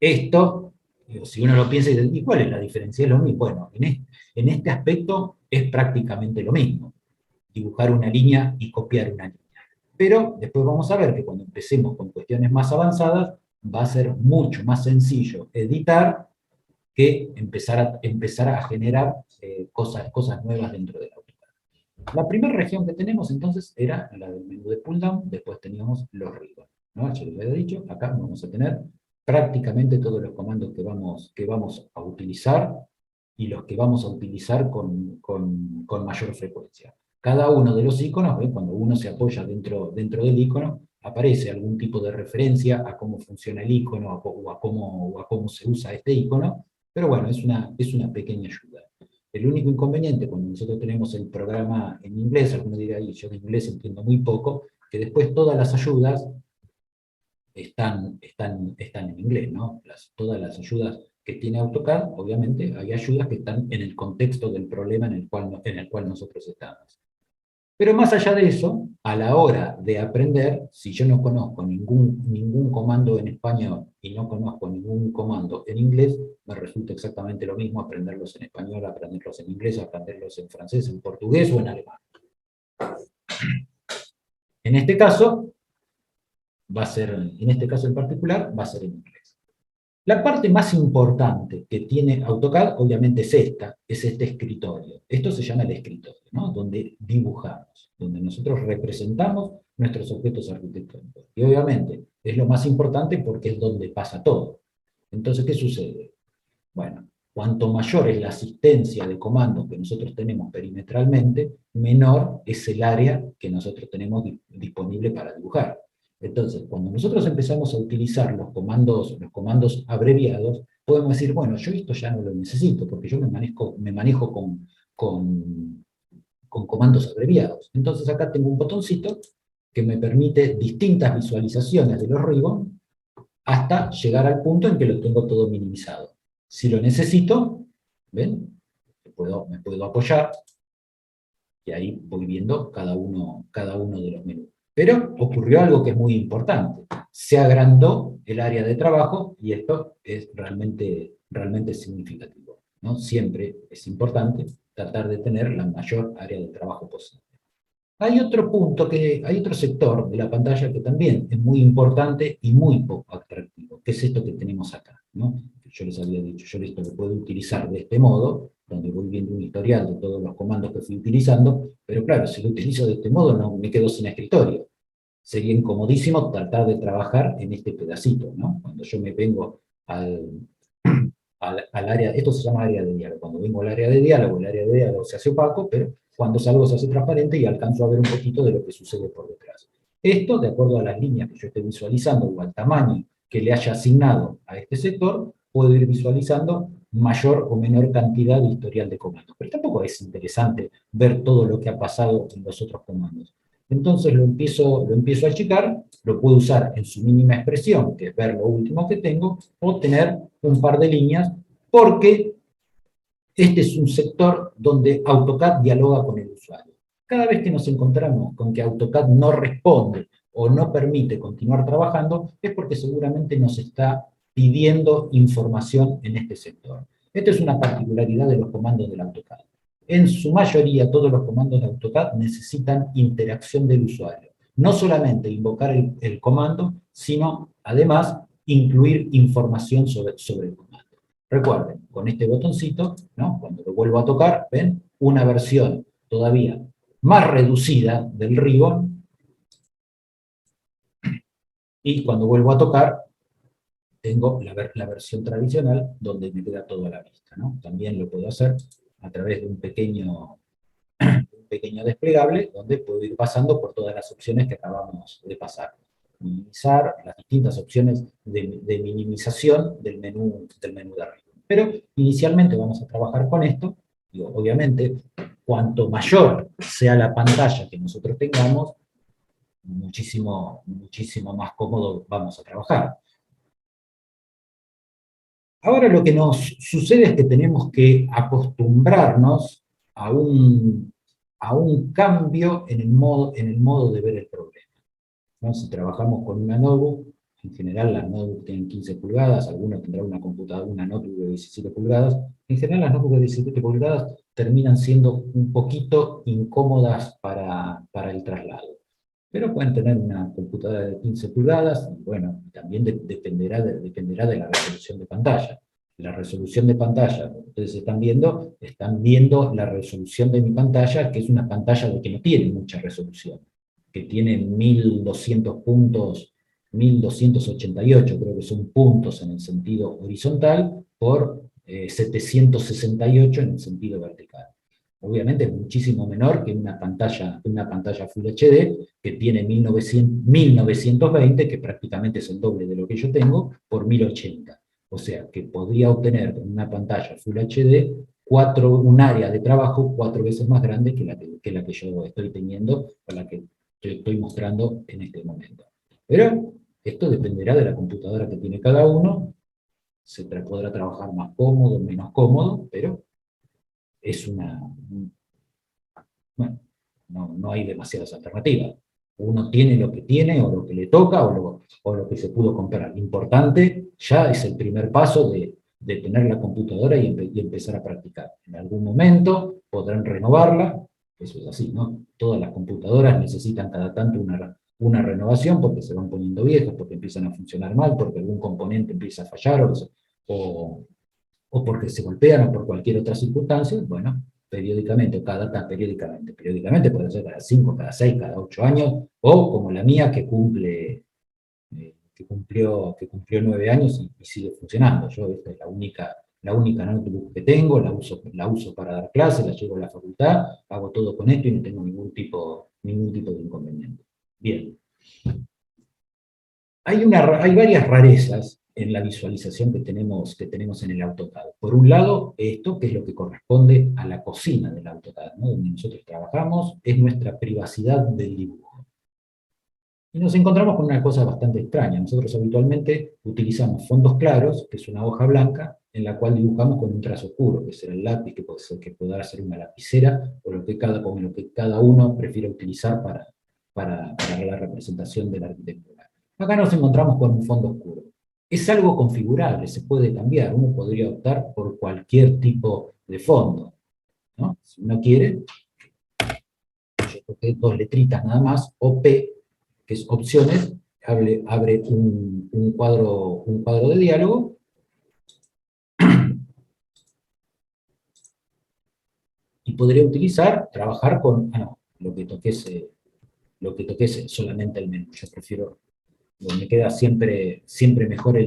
Esto, si uno lo piensa, ¿y cuál es la diferencia? Es lo mismo. Bueno, en este aspecto es prácticamente lo mismo. Dibujar una línea y copiar una línea. Pero después vamos a ver que cuando empecemos con cuestiones más avanzadas, va a ser mucho más sencillo editar que empezar a generar cosas nuevas dentro de la AutoCAD. La primera región que tenemos entonces era la del menú de pull down, después teníamos los ribbons, ¿no? Ya les había dicho, acá vamos a tener prácticamente todos los comandos que vamos a utilizar y los que vamos a utilizar con mayor frecuencia. Cada uno de los iconos, cuando uno se apoya dentro del icono, aparece algún tipo de referencia a cómo funciona el icono o a cómo se usa este icono, pero bueno, es una pequeña ayuda. El único inconveniente cuando nosotros tenemos el programa en inglés, alguno dirá, yo de inglés entiendo muy poco, que después todas las ayudas están en inglés, ¿no? Todas las ayudas que tiene AutoCAD, obviamente, hay ayudas que están en el contexto del problema en el cual nosotros estamos. Pero más allá de eso, a la hora de aprender, si yo no conozco ningún comando en español y no conozco ningún comando en inglés, me resulta exactamente lo mismo aprenderlos en español, aprenderlos en inglés, aprenderlos en francés, en portugués o en alemán. En este caso en particular, va a ser en inglés. La parte más importante que tiene AutoCAD, obviamente, es este escritorio. Esto se llama el escritorio, ¿no? Donde dibujamos, donde nosotros representamos nuestros objetos arquitectónicos. Y obviamente es lo más importante porque es donde pasa todo. Entonces, ¿qué sucede? Bueno, cuanto mayor es la asistencia de comandos que nosotros tenemos perimetralmente, menor es el área que nosotros tenemos disponible para dibujar. Entonces, cuando nosotros empezamos a utilizar los comandos abreviados, podemos decir, bueno, yo esto ya no lo necesito, porque yo me manejo con comandos abreviados. Entonces acá tengo un botoncito que me permite distintas visualizaciones de los ribbons hasta llegar al punto en que lo tengo todo minimizado. Si lo necesito, ¿ven? Me puedo apoyar, y ahí voy viendo cada uno de los menús. Pero ocurrió algo que es muy importante. Se agrandó el área de trabajo, y esto es realmente significativo, ¿no? Siempre es importante tratar de tener la mayor área de trabajo posible. Hay otro sector de la pantalla que también es muy importante y muy poco atractivo, que es esto que tenemos acá, ¿no? Yo les había dicho, yo esto lo puedo utilizar de este modo, donde voy viendo un historial de todos los comandos que fui utilizando, pero claro, si lo utilizo de este modo no me quedo sin escritorio. Sería incomodísimo tratar de trabajar en este pedacito, ¿no? Cuando yo me vengo al área, esto se llama área de diálogo. Cuando vengo al área de diálogo, el área de diálogo se hace opaco, pero cuando salgo se hace transparente y alcanzo a ver un poquito de lo que sucede por detrás. Esto, de acuerdo a las líneas que yo esté visualizando o al tamaño que le haya asignado a este sector, puedo ir visualizando mayor o menor cantidad de historial de comandos. Pero tampoco es interesante ver todo lo que ha pasado en los otros comandos. Entonces lo empiezo a achicar, lo puedo usar en su mínima expresión, que es ver lo último que tengo, o tener un par de líneas, porque este es un sector donde AutoCAD dialoga con el usuario. Cada vez que nos encontramos con que AutoCAD no responde o no permite continuar trabajando, es porque seguramente nos está pidiendo información en este sector. Esta es una particularidad de los comandos del AutoCAD. En su mayoría, todos los comandos de AutoCAD necesitan interacción del usuario. No solamente invocar el comando, sino además incluir información sobre el comando. Recuerden, con este botoncito, ¿no? Cuando lo vuelvo a tocar, ven una versión todavía más reducida del ribbon, y cuando vuelvo a tocar, tengo la versión tradicional donde me queda todo a la vista, ¿no? También lo puedo hacer a través de un pequeño desplegable, donde puedo ir pasando por todas las opciones que acabamos de pasar. Minimizar las distintas opciones de minimización del menú de arriba. Pero inicialmente vamos a trabajar con esto, y obviamente, cuanto mayor sea la pantalla que nosotros tengamos, muchísimo más cómodo vamos a trabajar. Ahora lo que nos sucede es que tenemos que acostumbrarnos a un cambio en el modo de ver el problema, ¿no? Si trabajamos con una notebook, en general las notebooks tienen 15 pulgadas, algunos tendrán una computadora, una notebook de 17 pulgadas, en general las notebooks de 17 pulgadas terminan siendo un poquito incómodas para el traslado. Pero pueden tener una computadora de 15 pulgadas, y bueno, también dependerá de la resolución de pantalla. La resolución de pantalla, ustedes están viendo la resolución de mi pantalla, que es una pantalla que no tiene mucha resolución, que tiene 1200 puntos, 1288 creo que son puntos en el sentido horizontal, por 768 en el sentido vertical. Obviamente es muchísimo menor que una pantalla Full HD, que tiene 1920, que prácticamente es el doble de lo que yo tengo, por 1080. O sea, que podría obtener en una pantalla Full HD un área de trabajo 4 veces más grande que la que yo estoy teniendo, o la que yo estoy mostrando en este momento. Pero esto dependerá de la computadora que tiene cada uno, podrá trabajar más cómodo, menos cómodo, pero es bueno, no hay demasiadas alternativas. Uno tiene lo que tiene, o lo que le toca, o lo que se pudo comprar. Lo importante ya es el primer paso de tener la computadora y empezar a practicar. En algún momento podrán renovarla, eso es así, ¿no? Todas las computadoras necesitan cada tanto una renovación, porque se van poniendo viejas, porque empiezan a funcionar mal, porque algún componente empieza a fallar, o porque se golpean, o por cualquier otra circunstancia. Bueno, periódicamente puede ser cada 5, cada 6, cada 8 años, o como la mía que cumplió 9 años y sigue funcionando. Yo esta es la única notebook que tengo, la uso para dar clases, la llevo a la facultad, hago todo con esto y no tengo ningún tipo de inconveniente. Bien. Hay varias rarezas en la visualización que tenemos en el AutoCAD. Por un lado, esto, que es lo que corresponde a la cocina del AutoCAD, ¿no? Donde nosotros trabajamos, es nuestra privacidad del dibujo. Y nos encontramos con una cosa bastante extraña. Nosotros habitualmente utilizamos fondos claros, que es una hoja blanca, en la cual dibujamos con un trazo oscuro, que será el lápiz, que puede ser, que podrá ser una lapicera, o con lo que cada uno prefiera utilizar para la representación de la arquitectura. Acá nos encontramos con un fondo oscuro. Es algo configurable, se puede cambiar. Uno podría optar por cualquier tipo de fondo, ¿no? Si uno quiere, yo toqué dos letritas nada más, OP, que es opciones, abre un cuadro de diálogo, y podría utilizar, trabajar con, no, lo que toqué es solamente el menú. Yo prefiero, me queda siempre mejor,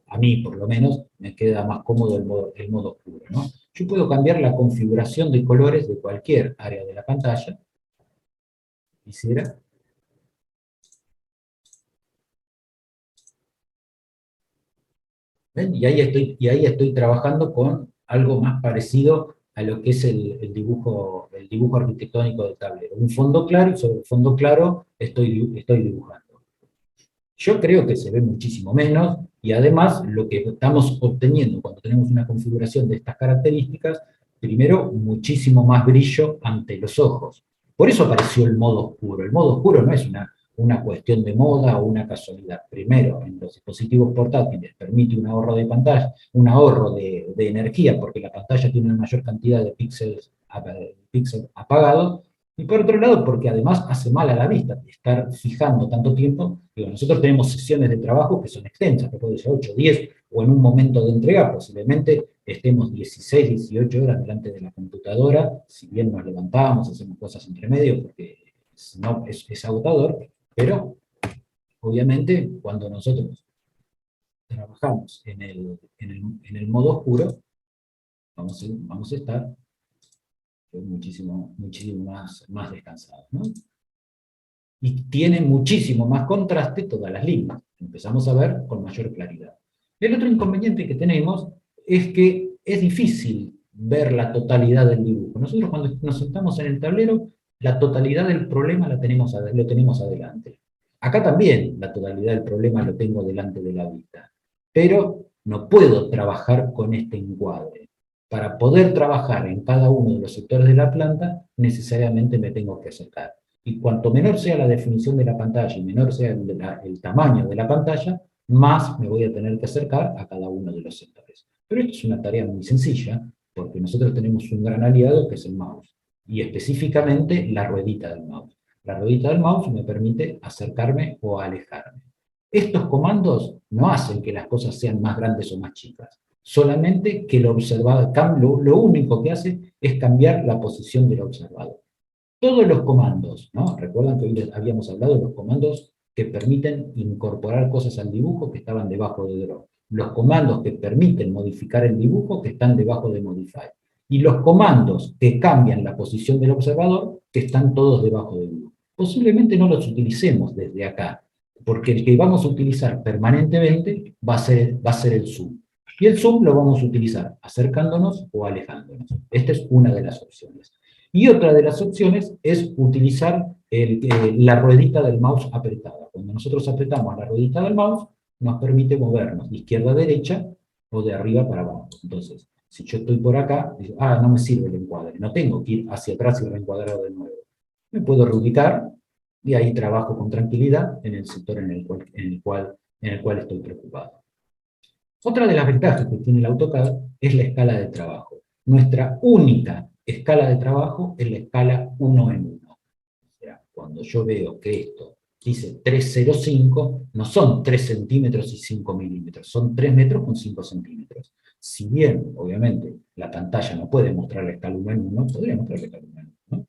a mí por lo menos, me queda más cómodo el modo oscuro, ¿no? Yo puedo cambiar la configuración de colores de cualquier área de la pantalla, quisiera. ¿Ven? Y ahí estoy trabajando con algo más parecido a lo que es el dibujo arquitectónico del tablero. Un fondo claro, y sobre el fondo claro estoy dibujando. Yo creo que se ve muchísimo menos, y además lo que estamos obteniendo cuando tenemos una configuración de estas características, primero, muchísimo más brillo ante los ojos. Por eso apareció el modo oscuro. El modo oscuro no es una cuestión de moda o una casualidad. Primero, en los dispositivos portátiles permite un ahorro de pantalla, un ahorro de energía, porque la pantalla tiene una mayor cantidad de píxeles apagados, y por otro lado, porque además hace mal a la vista estar fijando tanto tiempo. Digo, nosotros tenemos sesiones de trabajo que son extensas, que puede ser 8, 10, o en un momento de entrega posiblemente estemos 16, 18 horas delante de la computadora, si bien nos levantamos, hacemos cosas entre medio, porque no, es agotador, pero obviamente cuando nosotros trabajamos en el modo oscuro, vamos a estar muchísimo más descansados, ¿no? Y tiene muchísimo más contraste todas las líneas. Empezamos a ver con mayor claridad. El otro inconveniente que tenemos es que es difícil ver la totalidad del dibujo. Nosotros cuando nos sentamos en el tablero, la totalidad del problema lo tenemos adelante. Acá también la totalidad del problema lo tengo delante de la vista. Pero no puedo trabajar con este encuadre. Para poder trabajar en cada uno de los sectores de la planta, necesariamente me tengo que acercar. Y cuanto menor sea la definición de la pantalla y menor sea el tamaño de la pantalla, más me voy a tener que acercar a cada uno de los sectores. Pero esto es una tarea muy sencilla, porque nosotros tenemos un gran aliado que es el mouse, y específicamente la ruedita del mouse. La ruedita del mouse me permite acercarme o alejarme. Estos comandos no hacen que las cosas sean más grandes o más chicas, solamente que lo único que hace es cambiar la posición del observador. Todos los comandos, ¿no? Recuerdan que hoy les habíamos hablado de los comandos que permiten incorporar cosas al dibujo que estaban debajo de Draw. Los comandos que permiten modificar el dibujo que están debajo de Modify. Y los comandos que cambian la posición del observador que están todos debajo de dibujo. Posiblemente no los utilicemos desde acá, porque el que vamos a utilizar permanentemente va a ser el zoom. Y el zoom lo vamos a utilizar acercándonos o alejándonos. Esta es una de las opciones. Y otra de las opciones es utilizar la ruedita del mouse apretada. Cuando nosotros apretamos la ruedita del mouse, nos permite movernos de izquierda a derecha o de arriba para abajo. Entonces, si yo estoy por acá, digo, no me sirve el encuadre, no tengo que ir hacia atrás y reencuadrar de nuevo. Me puedo reubicar y ahí trabajo con tranquilidad en el sector en el cual estoy preocupado. Otra de las ventajas que tiene el AutoCAD es la escala de trabajo. Nuestra única escala de trabajo es la escala 1 en 1. O sea, cuando yo veo que esto dice 305, no son 3 centímetros y 5 milímetros, son 3 metros con 5 centímetros. Si bien, obviamente, la pantalla no puede mostrar la escala 1 en 1, podría mostrar la escala 1 en 1, ¿no?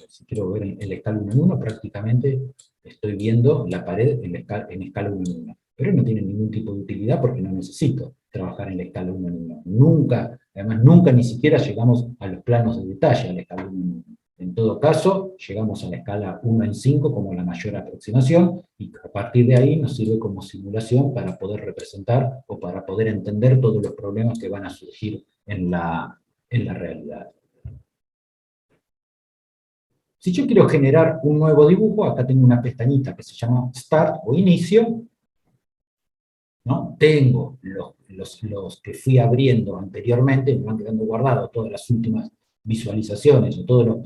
Si quiero ver en la escala 1 en 1, prácticamente estoy viendo la pared en escala 1 en 1. Pero no tiene ningún tipo de utilidad porque no necesito trabajar en la escala 1 en 1. Nunca, además nunca ni siquiera llegamos a los planos de detalle a la escala 1 en 1. En todo caso, llegamos a la escala 1 en 5 como la mayor aproximación, y a partir de ahí nos sirve como simulación para poder representar o para poder entender todos los problemas que van a surgir en la realidad. Si yo quiero generar un nuevo dibujo, acá tengo una pestañita que se llama Start o Inicio, ¿no? Tengo los que fui abriendo anteriormente, me van quedando guardados todas las últimas visualizaciones o todos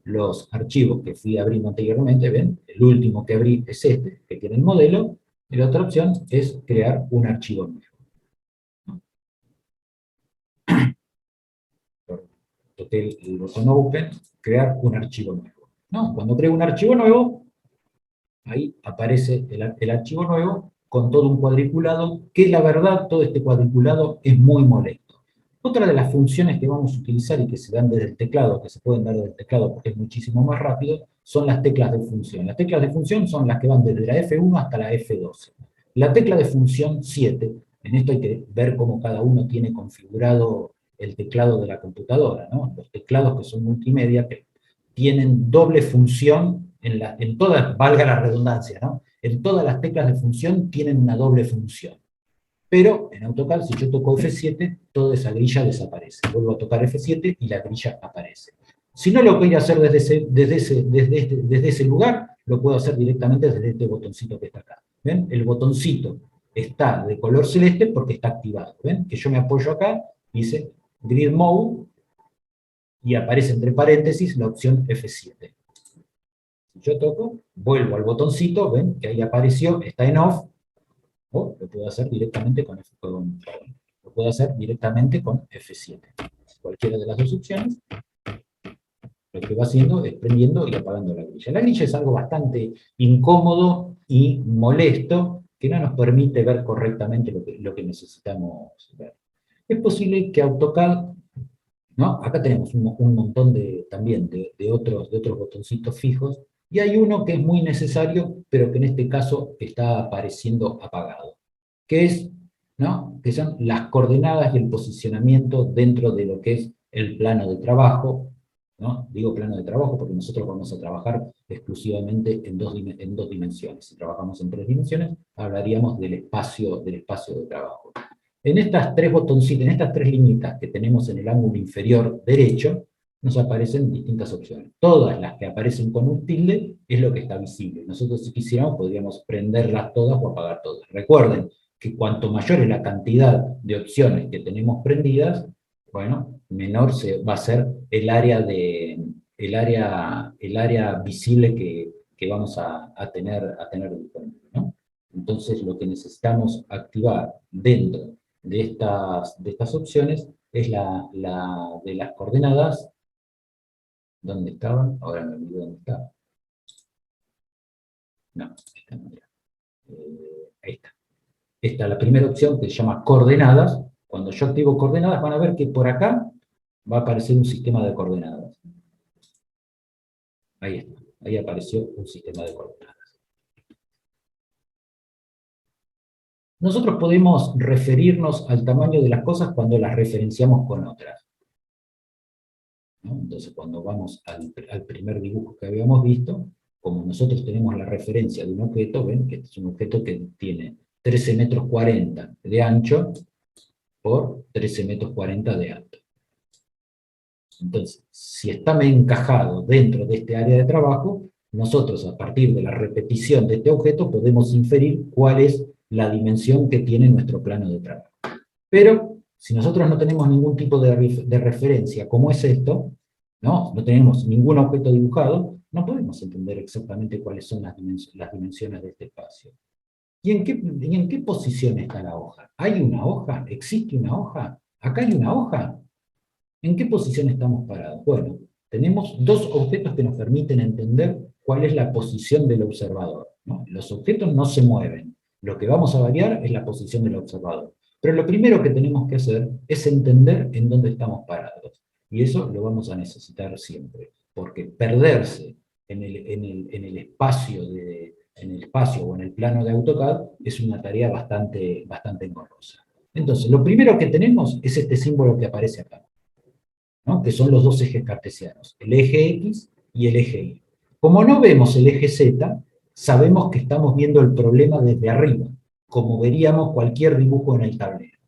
los archivos que fui abriendo anteriormente, ¿ven? El último que abrí es este, que tiene el modelo, y la otra opción es crear un archivo nuevo. Toqué el botón Open, crear un archivo nuevo. ¿No? Cuando creo un archivo nuevo, ahí aparece el archivo nuevo con todo un cuadriculado, que la verdad, todo este cuadriculado es muy molesto. Otra de las funciones que vamos a utilizar y que se dan desde el teclado, que se pueden dar desde el teclado porque es muchísimo más rápido, son las teclas de función. Las teclas de función son las que van desde la F1 hasta la F12. La tecla de función 7, en esto hay que ver cómo cada uno tiene configurado el teclado de la computadora, ¿no? Los teclados que son multimedia, que tienen doble función en todas, valga la redundancia, ¿no? En todas las teclas de función tienen una doble función. Pero en AutoCAD, si yo toco F7, toda esa grilla desaparece. Vuelvo a tocar F7 y la grilla aparece. Si no lo quiero hacer desde ese lugar, lo puedo hacer directamente desde este botoncito que está acá. ¿Ven? El botoncito está de color celeste porque está activado. ¿Ven? Que yo me apoyo acá, dice Grid Mode, y aparece entre paréntesis la opción F7. Si yo toco, vuelvo al botoncito, ven que ahí apareció, está en off, o lo puedo hacer directamente con F7. Cualquiera de las dos opciones, lo que va haciendo es prendiendo y apagando la grilla. La grilla es algo bastante incómodo y molesto, que no nos permite ver correctamente lo que necesitamos ver. Es posible que AutoCAD, ¿no? Acá tenemos un montón también de otros botoncitos fijos, y hay uno que es muy necesario, pero que en este caso está apareciendo apagado, que es, ¿no? Que son las coordenadas y el posicionamiento dentro de lo que es el plano de trabajo, ¿no? Digo plano de trabajo porque nosotros vamos a trabajar exclusivamente en dos dimensiones. Si trabajamos en 3 dimensiones, hablaríamos del espacio de trabajo. En estas 3 botoncitos, en estas 3 liñitas que tenemos en el ángulo inferior derecho, nos aparecen distintas opciones. Todas las que aparecen con un tilde es lo que está visible. Nosotros, si quisiéramos, podríamos prenderlas todas o apagar todas. Recuerden que cuanto mayor es la cantidad de opciones que tenemos prendidas, bueno, menor va a ser el área visible que vamos a tener disponible, ¿no? Entonces, lo que necesitamos activar dentro de estas opciones es la de las coordenadas. ¿Dónde estaban? Ahora me olvidé dónde estaban. No, esta no era. Ahí está. Esta es la primera opción que se llama coordenadas. Cuando yo activo coordenadas, van a ver que por acá va a aparecer un sistema de coordenadas. Ahí está. Ahí apareció un sistema de coordenadas. Nosotros podemos referirnos al tamaño de las cosas cuando las referenciamos con otras, ¿no? Entonces, cuando vamos al primer dibujo que habíamos visto, como nosotros tenemos la referencia de un objeto, ven que este es un objeto que tiene 13 metros 40 de ancho por 13 metros 40 de alto. Entonces, si está encajado dentro de este área de trabajo, nosotros a partir de la repetición de este objeto podemos inferir cuál es la dimensión que tiene nuestro plano de trabajo. Pero, si nosotros no tenemos ningún tipo de referencia como es esto, no tenemos ningún objeto dibujado, no podemos entender exactamente cuáles son las dimensiones de este espacio. ¿Y en qué posición está la hoja? ¿Hay una hoja? ¿Existe una hoja? ¿Acá hay una hoja? ¿En qué posición estamos parados? Bueno, tenemos 2 objetos que nos permiten entender cuál es la posición del observador, ¿no? Los objetos no se mueven. Lo que vamos a variar es la posición del observador. Pero lo primero que tenemos que hacer es entender en dónde estamos parados. Y eso lo vamos a necesitar siempre. Porque perderse en el espacio o en el plano de AutoCAD es una tarea bastante engorrosa. Entonces, lo primero que tenemos es este símbolo que aparece acá, ¿no? Que son los 2 ejes cartesianos, el eje X y el eje Y. Como no vemos el eje Z, sabemos que estamos viendo el problema desde arriba, como veríamos cualquier dibujo en el tablero.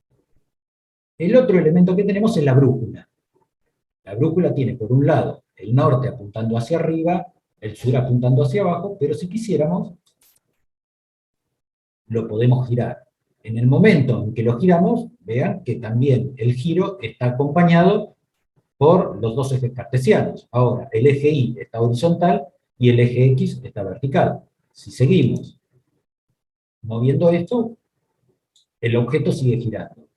El otro elemento que tenemos es la brújula. La brújula tiene, por un lado, el norte apuntando hacia arriba, el sur apuntando hacia abajo, pero si quisiéramos, lo podemos girar. En el momento en que lo giramos, vean que también el giro está acompañado por los dos ejes cartesianos. Ahora, el eje Y está horizontal y el eje X está vertical. Si seguimos moviendo esto, el objeto sigue girando.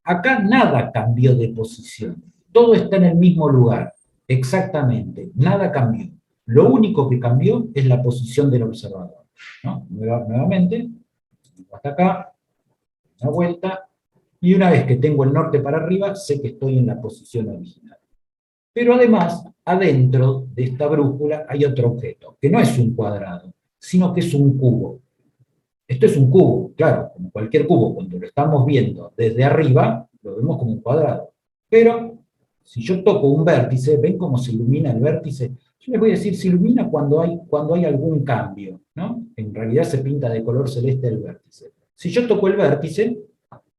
Acá nada cambió de posición. Todo está en el mismo lugar. Exactamente. Nada cambió. Lo único que cambió es la posición del observador, ¿no? Nuevamente, hasta acá, una vuelta, y una vez que tengo el norte para arriba, sé que estoy en la posición original. Pero además, adentro de esta brújula hay otro objeto, que no es un cuadrado, sino que es un cubo. Esto es un cubo, claro, como cualquier cubo, cuando lo estamos viendo desde arriba, lo vemos como un cuadrado. Pero, si yo toco un vértice, ¿ven cómo se ilumina el vértice? Yo les voy a decir, se ilumina cuando hay algún cambio, ¿no? En realidad se pinta de color celeste el vértice. Si yo toco el vértice,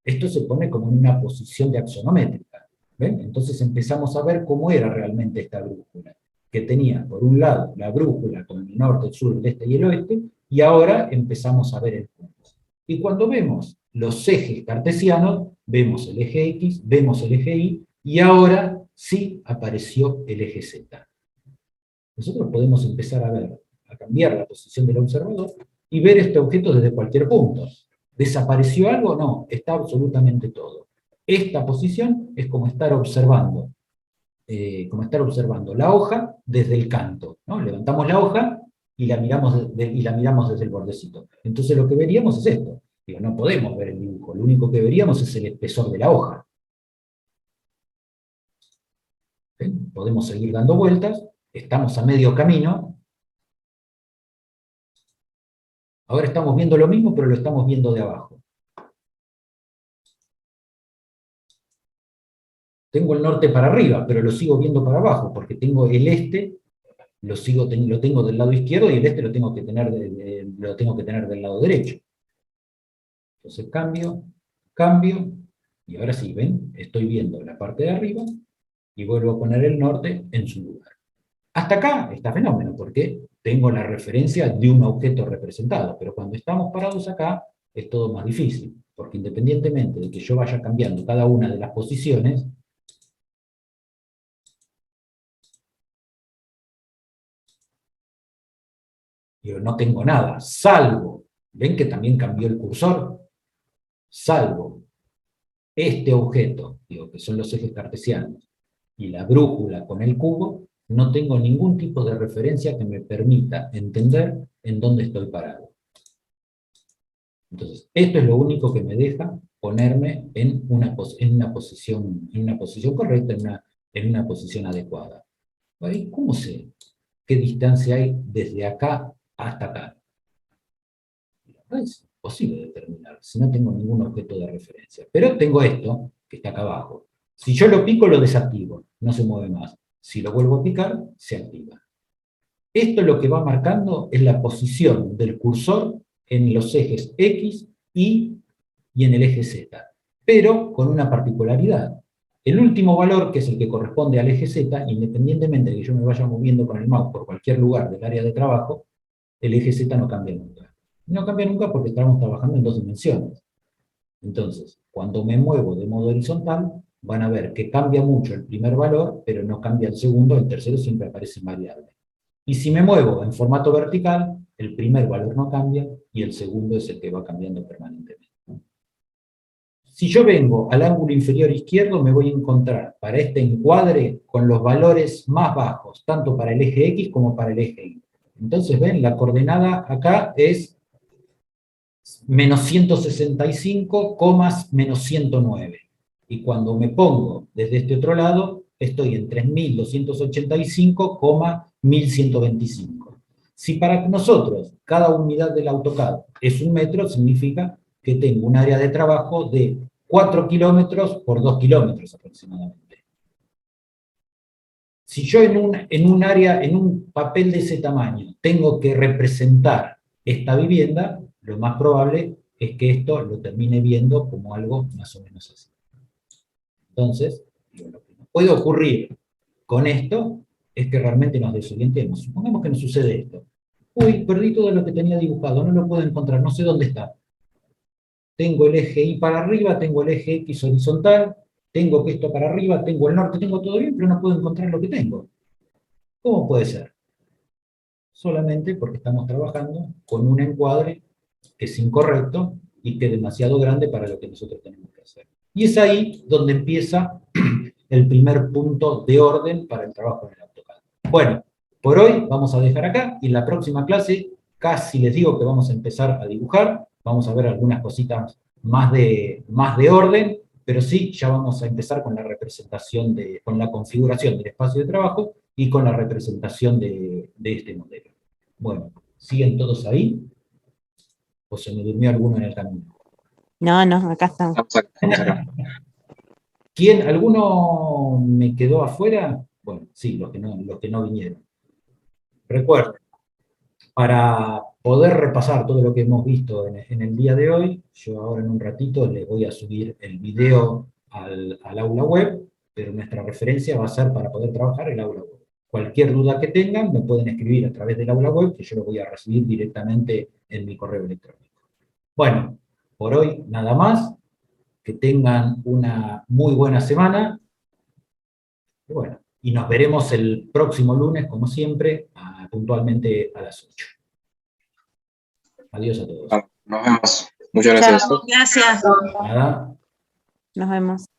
esto se pone como en una posición de axonométrica. ¿Ven? Entonces empezamos a ver cómo era realmente esta brújula, que tenía, por un lado, la brújula con el norte, el sur, el este y el oeste, y ahora empezamos a ver el punto. Y cuando vemos los ejes cartesianos, vemos el eje X, vemos el eje Y, y ahora sí apareció el eje Z. Nosotros podemos empezar a ver, a cambiar la posición del observador, y ver este objeto desde cualquier punto. ¿Desapareció algo? No, está absolutamente todo. Esta posición es como estar observando la hoja desde el canto, ¿no? Levantamos la hoja y la miramos, desde el bordecito. Entonces lo que veríamos es esto. Digo, no podemos ver el dibujo, lo único que veríamos es el espesor de la hoja. ¿Ven? Podemos seguir dando vueltas, estamos a medio camino. Ahora estamos viendo lo mismo, pero lo estamos viendo de abajo. Tengo el norte para arriba, pero lo sigo viendo para abajo, porque tengo el este, lo tengo del lado izquierdo, y el este lo tengo que tener del lado derecho. Entonces cambio, y ahora sí, ¿ven? Estoy viendo la parte de arriba, y vuelvo a poner el norte en su lugar. Hasta acá está fenómeno, porque tengo la referencia de un objeto representado, pero cuando estamos parados acá, es todo más difícil, porque independientemente de que yo vaya cambiando cada una de las posiciones, yo no tengo nada, salvo, ¿ven que también cambió el cursor? Salvo este objeto, digo, que son los ejes cartesianos, y la brújula con el cubo, no tengo ningún tipo de referencia que me permita entender en dónde estoy parado. Entonces, esto es lo único que me deja ponerme en una posición correcta, en una posición adecuada. ¿Y cómo sé qué distancia hay desde acá hasta acá? Es imposible determinar si no tengo ningún objeto de referencia. Pero tengo esto, que está acá abajo. Si yo lo pico, lo desactivo, no se mueve más. Si lo vuelvo a picar, se activa. Esto lo que va marcando es la posición del cursor en los ejes X, Y y en el eje Z, pero con una particularidad. El último valor, que es el que corresponde al eje Z, independientemente de que yo me vaya moviendo con el mouse por cualquier lugar del área de trabajo, el eje Z no cambia nunca. No cambia nunca porque estamos trabajando en dos dimensiones. Entonces, cuando me muevo de modo horizontal, van a ver que cambia mucho el primer valor, pero no cambia el segundo, el tercero siempre aparece variable. Y si me muevo en formato vertical, el primer valor no cambia y el segundo es el que va cambiando permanentemente. Si yo vengo al ángulo inferior izquierdo, me voy a encontrar para este encuadre con los valores más bajos, tanto para el eje X como para el eje Y. Entonces, ven, la coordenada acá es menos 165, menos 109. Y cuando me pongo desde este otro lado, estoy en 3285, 1125. Si para nosotros cada unidad del AutoCAD es un metro, significa que tengo un área de trabajo de 4 kilómetros por 2 kilómetros aproximadamente. Si yo en un papel de ese tamaño tengo que representar esta vivienda, lo más probable es que esto lo termine viendo como algo más o menos así. Entonces, lo que puede ocurrir con esto es que realmente nos desorientemos. Supongamos que nos sucede esto. Uy, perdí todo lo que tenía dibujado, no lo puedo encontrar, no sé dónde está. Tengo el eje Y para arriba, tengo el eje X horizontal, tengo que esto para arriba, tengo el norte, tengo todo bien, pero no puedo encontrar lo que tengo. ¿Cómo puede ser? Solamente porque estamos trabajando con un encuadre que es incorrecto y que es demasiado grande para lo que nosotros tenemos que hacer. Y es ahí donde empieza el primer punto de orden para el trabajo en el AutoCAD. Bueno, por hoy vamos a dejar acá y en la próxima clase casi les digo que vamos a empezar a dibujar, vamos a ver algunas cositas más de orden, pero sí, ya vamos a empezar con la representación, con la configuración del espacio de trabajo y con la representación de este modelo. Bueno, ¿siguen todos ahí? ¿O se me durmió alguno en el camino? No, no, acá estamos. Estamos acá. ¿Quién? ¿Alguno me quedó afuera? Bueno, sí, los que no vinieron. Recuerden, para poder repasar todo lo que hemos visto en el día de hoy, yo ahora en un ratito les voy a subir el video al aula web, pero nuestra referencia va a ser para poder trabajar el aula web. Cualquier duda que tengan, me pueden escribir a través del aula web, que yo lo voy a recibir directamente en mi correo electrónico. Bueno, por hoy nada más. Que tengan una muy buena semana. Y bueno, y nos veremos el próximo lunes, como siempre, puntualmente a las 8. Adiós a todos. Nos vemos. Muchas gracias. Chao, gracias. Nada. Nos vemos.